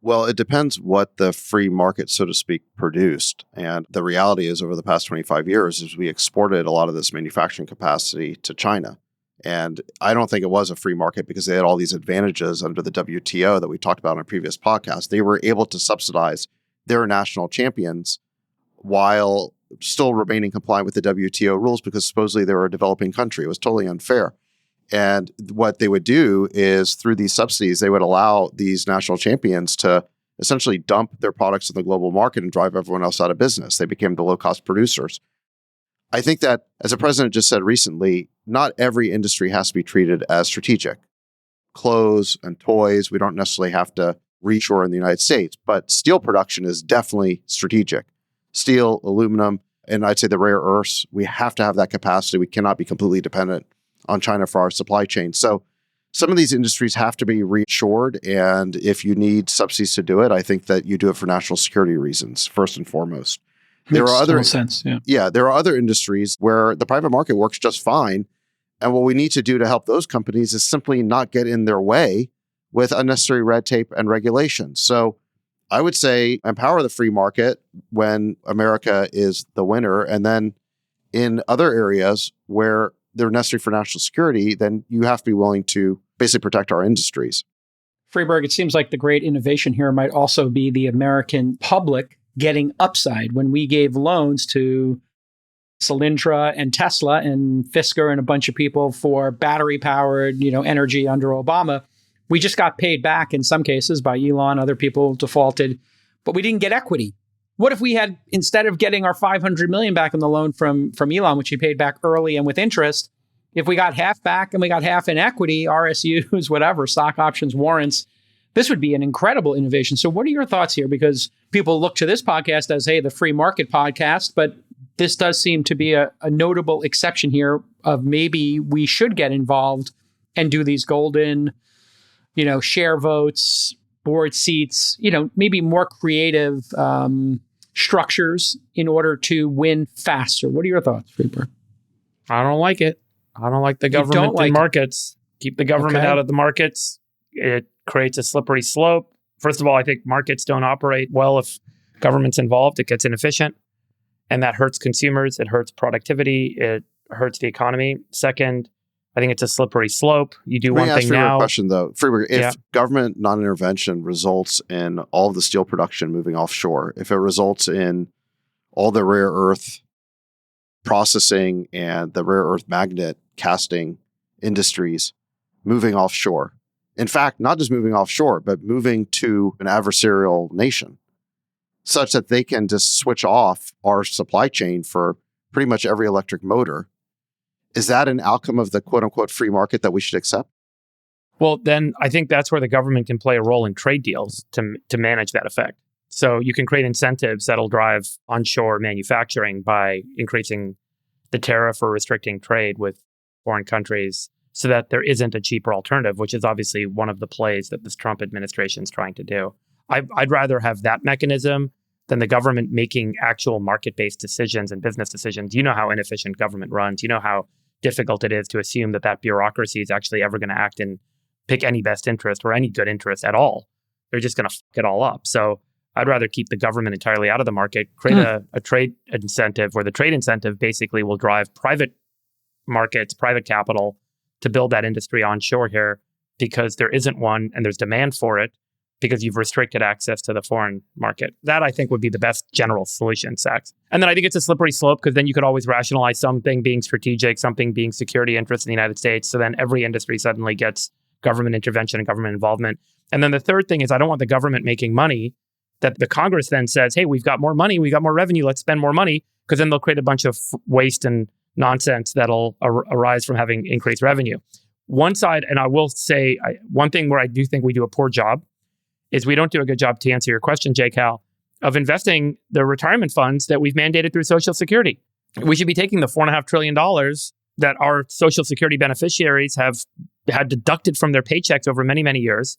Well, it depends what the free market, so to speak, produced. And the reality is over the past 25 years is we exported a lot of this manufacturing capacity to China. And I don't think it was a free market because they had all these advantages under the WTO that we talked about in a previous podcast. They were able to subsidize their national champions while still remaining compliant with the WTO rules because supposedly they were a developing country. It was totally unfair. And what they would do is through these subsidies, they would allow these national champions to essentially dump their products in the global market and drive everyone else out of business. They became the low-cost producers. I think that, as the president just said recently, not every industry has to be treated as strategic. Clothes and toys, we don't necessarily have to reshore in the United States, but steel production is definitely strategic. Steel, aluminum, and I'd say the rare earths, we have to have that capacity. We cannot be completely dependent on China for our supply chain. So some of these industries have to be reshored. And if you need subsidies to do it, I think that you do it for national security reasons, first and foremost. There are other sense, there are other industries where the private market works just fine. And what we need to do to help those companies is simply not get in their way with unnecessary red tape and regulations. So I would say empower the free market when America is the winner. And then in other areas where they're necessary for national security, then you have to be willing to basically protect our industries. Freeberg, it seems like the great innovation here might also be the American public getting upside. When we gave loans to Solyndra and Tesla and Fisker and a bunch of people for battery-powered, energy under Obama, we just got paid back in some cases by Elon. Other people defaulted, but we didn't get equity. What if we had, instead of getting our $500 million back in the loan from Elon, which he paid back early and with interest, if we got half back and we got half in equity, RSUs, whatever, stock options, warrants, this would be an incredible innovation. So what are your thoughts here? Because people look to this podcast as, hey, the free market podcast, but this does seem to be a notable exception here of maybe we should get involved and do these golden, share votes, board seats, maybe more creative structures in order to win faster. What are your thoughts, Freeberg? I don't like it. I don't like the government in markets. Keep the government out of the markets. It creates a slippery slope. First of all, I think markets don't operate well if government's involved. It gets inefficient, and that hurts consumers. It hurts productivity. It hurts the economy. Second, I think it's a slippery slope. You do one thing now. Question though, Freeberg, if government non-intervention results in all of the steel production moving offshore, if it results in all the rare earth processing and the rare earth magnet casting industries moving offshore, in fact, not just moving offshore, but moving to an adversarial nation, such that they can just switch off our supply chain for pretty much every electric motor. Is that an outcome of the quote unquote free market that we should accept? Well, then I think that's where the government can play a role in trade deals to manage that effect. So you can create incentives that'll drive onshore manufacturing by increasing the tariff or restricting trade with foreign countries. so that there isn't a cheaper alternative, which is obviously one of the plays that this Trump administration is trying to do. I'd rather have that mechanism than the government making actual market-based decisions and business decisions. You know how inefficient government runs. You know how difficult it is to assume that that bureaucracy is actually ever going to act and pick any best interest or any good interest at all. They're just going to fuck it all up. So I'd rather keep the government entirely out of the market, create a trade incentive where the trade incentive basically will drive private markets, private capital to build that industry onshore here because there isn't one and there's demand for it because you've restricted access to the foreign market. That, I think, would be the best general solution, Sachs. And then I think it's a slippery slope because then you could always rationalize something being strategic, something being security interests in the United States. So then every industry suddenly gets government intervention and government involvement. And then the third thing is I don't want the government making money that the Congress then says, hey, we've got more money, we've got more revenue, let's spend more money, because then they'll create a bunch of waste and nonsense that'll arise from having increased revenue. One side, and I will say, one thing where I do think we do a poor job is we don't do a good job, to answer your question, J. Cal, of investing the retirement funds that we've mandated through Social Security. We should be taking the $4.5 trillion that our Social Security beneficiaries have had deducted from their paychecks over many, many years.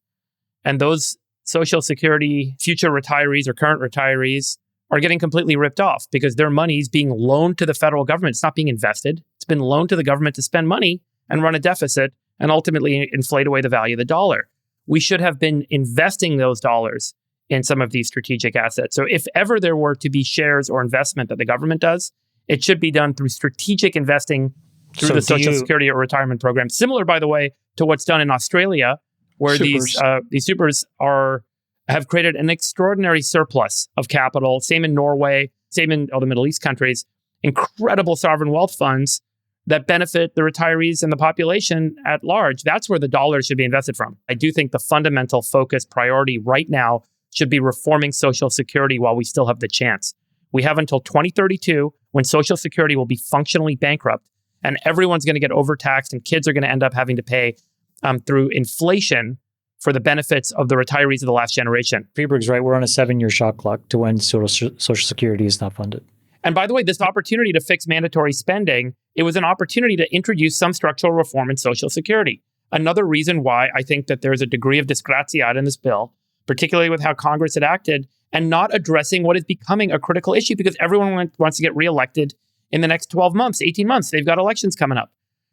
And those Social Security future retirees or current retirees are getting completely ripped off because their money is being loaned to the federal government. It's not being invested. It's been loaned to the government to spend money and run a deficit and ultimately inflate away the value of the dollar. We should have been investing those dollars in some of these strategic assets. So if ever there were to be shares or investment that the government does, it should be done through strategic investing through the Social Security or retirement program. Similar, by the way, to what's done in Australia, where these supers have created an extraordinary surplus of capital. Same in Norway, same in all the Middle East countries. Incredible sovereign wealth funds that benefit the retirees and the population at large. That's where the dollars should be invested from. I do think the fundamental focus priority right now should be reforming Social Security while we still have the chance. We have until 2032 when Social Security will be functionally bankrupt and everyone's going to get overtaxed and kids are going to end up having to pay through inflation for the benefits of the retirees of the last generation. Friedberg's right. We're on a 7-year shot clock to when Social Security is not funded. And by the way, this opportunity to fix mandatory spending, it was an opportunity to introduce some structural reform in Social Security. Another reason why I think that there's a degree of disgraziata in this bill, particularly with how Congress had acted and not addressing what is becoming a critical issue because everyone wants to get reelected in the next 12 months, 18 months. They've got elections coming up.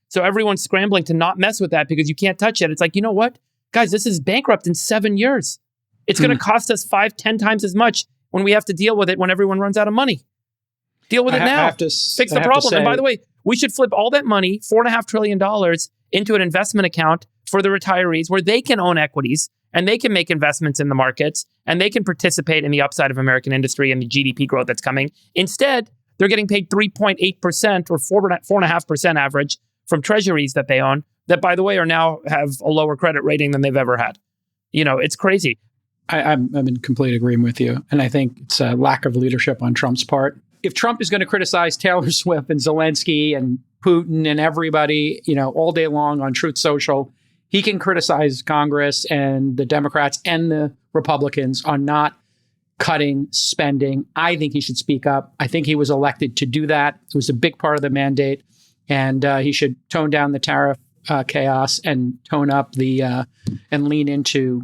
So everyone's scrambling to not mess with that because you can't touch it. It's like, you know what? Guys, this is bankrupt in 7 years. It's going to cost us 5-10 times as much when we have to deal with it when everyone runs out of money. Deal with it now. Fix the problem. And by the way, we should flip all that money, $4.5 trillion, into an investment account for the retirees where they can own equities and they can make investments in the markets and they can participate in the upside of American industry and the GDP growth that's coming. Instead, they're getting paid 3.8% or 4.5% average from treasuries that they own that, by the way, are now have a lower credit rating than they've ever had. You know, it's crazy. I'm in complete agreement with you. And I think it's a lack of leadership on Trump's part. If Trump is going to criticize Taylor Swift and Zelensky and Putin and everybody, you know, all day long on Truth Social, he can criticize Congress and the Democrats and the Republicans on not cutting spending. I think he should speak up. I think he was elected to do that. It was a big part of the mandate. And he should tone down the tariff chaos and tone up the and lean into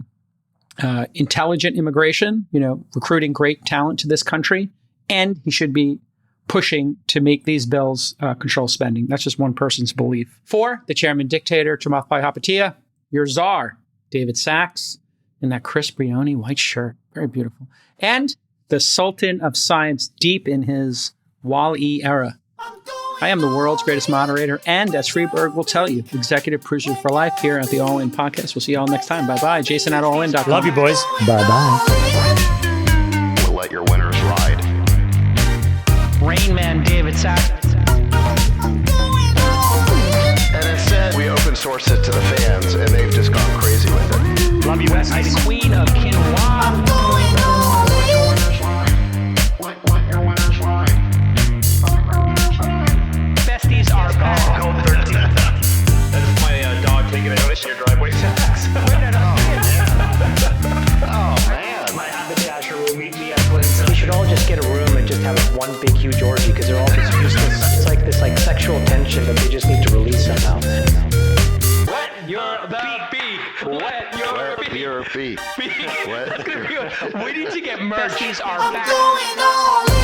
intelligent immigration, you know, recruiting great talent to this country. And he should be pushing to make these bills control spending. That's just one person's belief. 4, the chairman dictator, Chamathpai Hapatia, your czar, David Sachs, in that Chris Brioni white shirt. Very beautiful. And the Sultan of Science, deep in his Wall-E era. I am the world's greatest moderator, and as Friedberg will tell you, executive producer for life here at the All In podcast. We'll see you all next time. Bye-bye. Jason at allin.com. Love you, boys. Bye-bye. We'll let your winners ride. Rain Man David Sachs. And instead, we open source it to the fans, and they've just gone crazy with it. Love you, Bestie. Queen of Quinoa. Besties are called 13. That's my dog taking a notice in your driveway. Oh, man. My haberdasher will meet me at Clinton. We should all just get a room and just have one big, huge orgy because they're all just useless. Fee. Fee. What? That's gonna be we need to get merch. Besties are I'm back. going all in.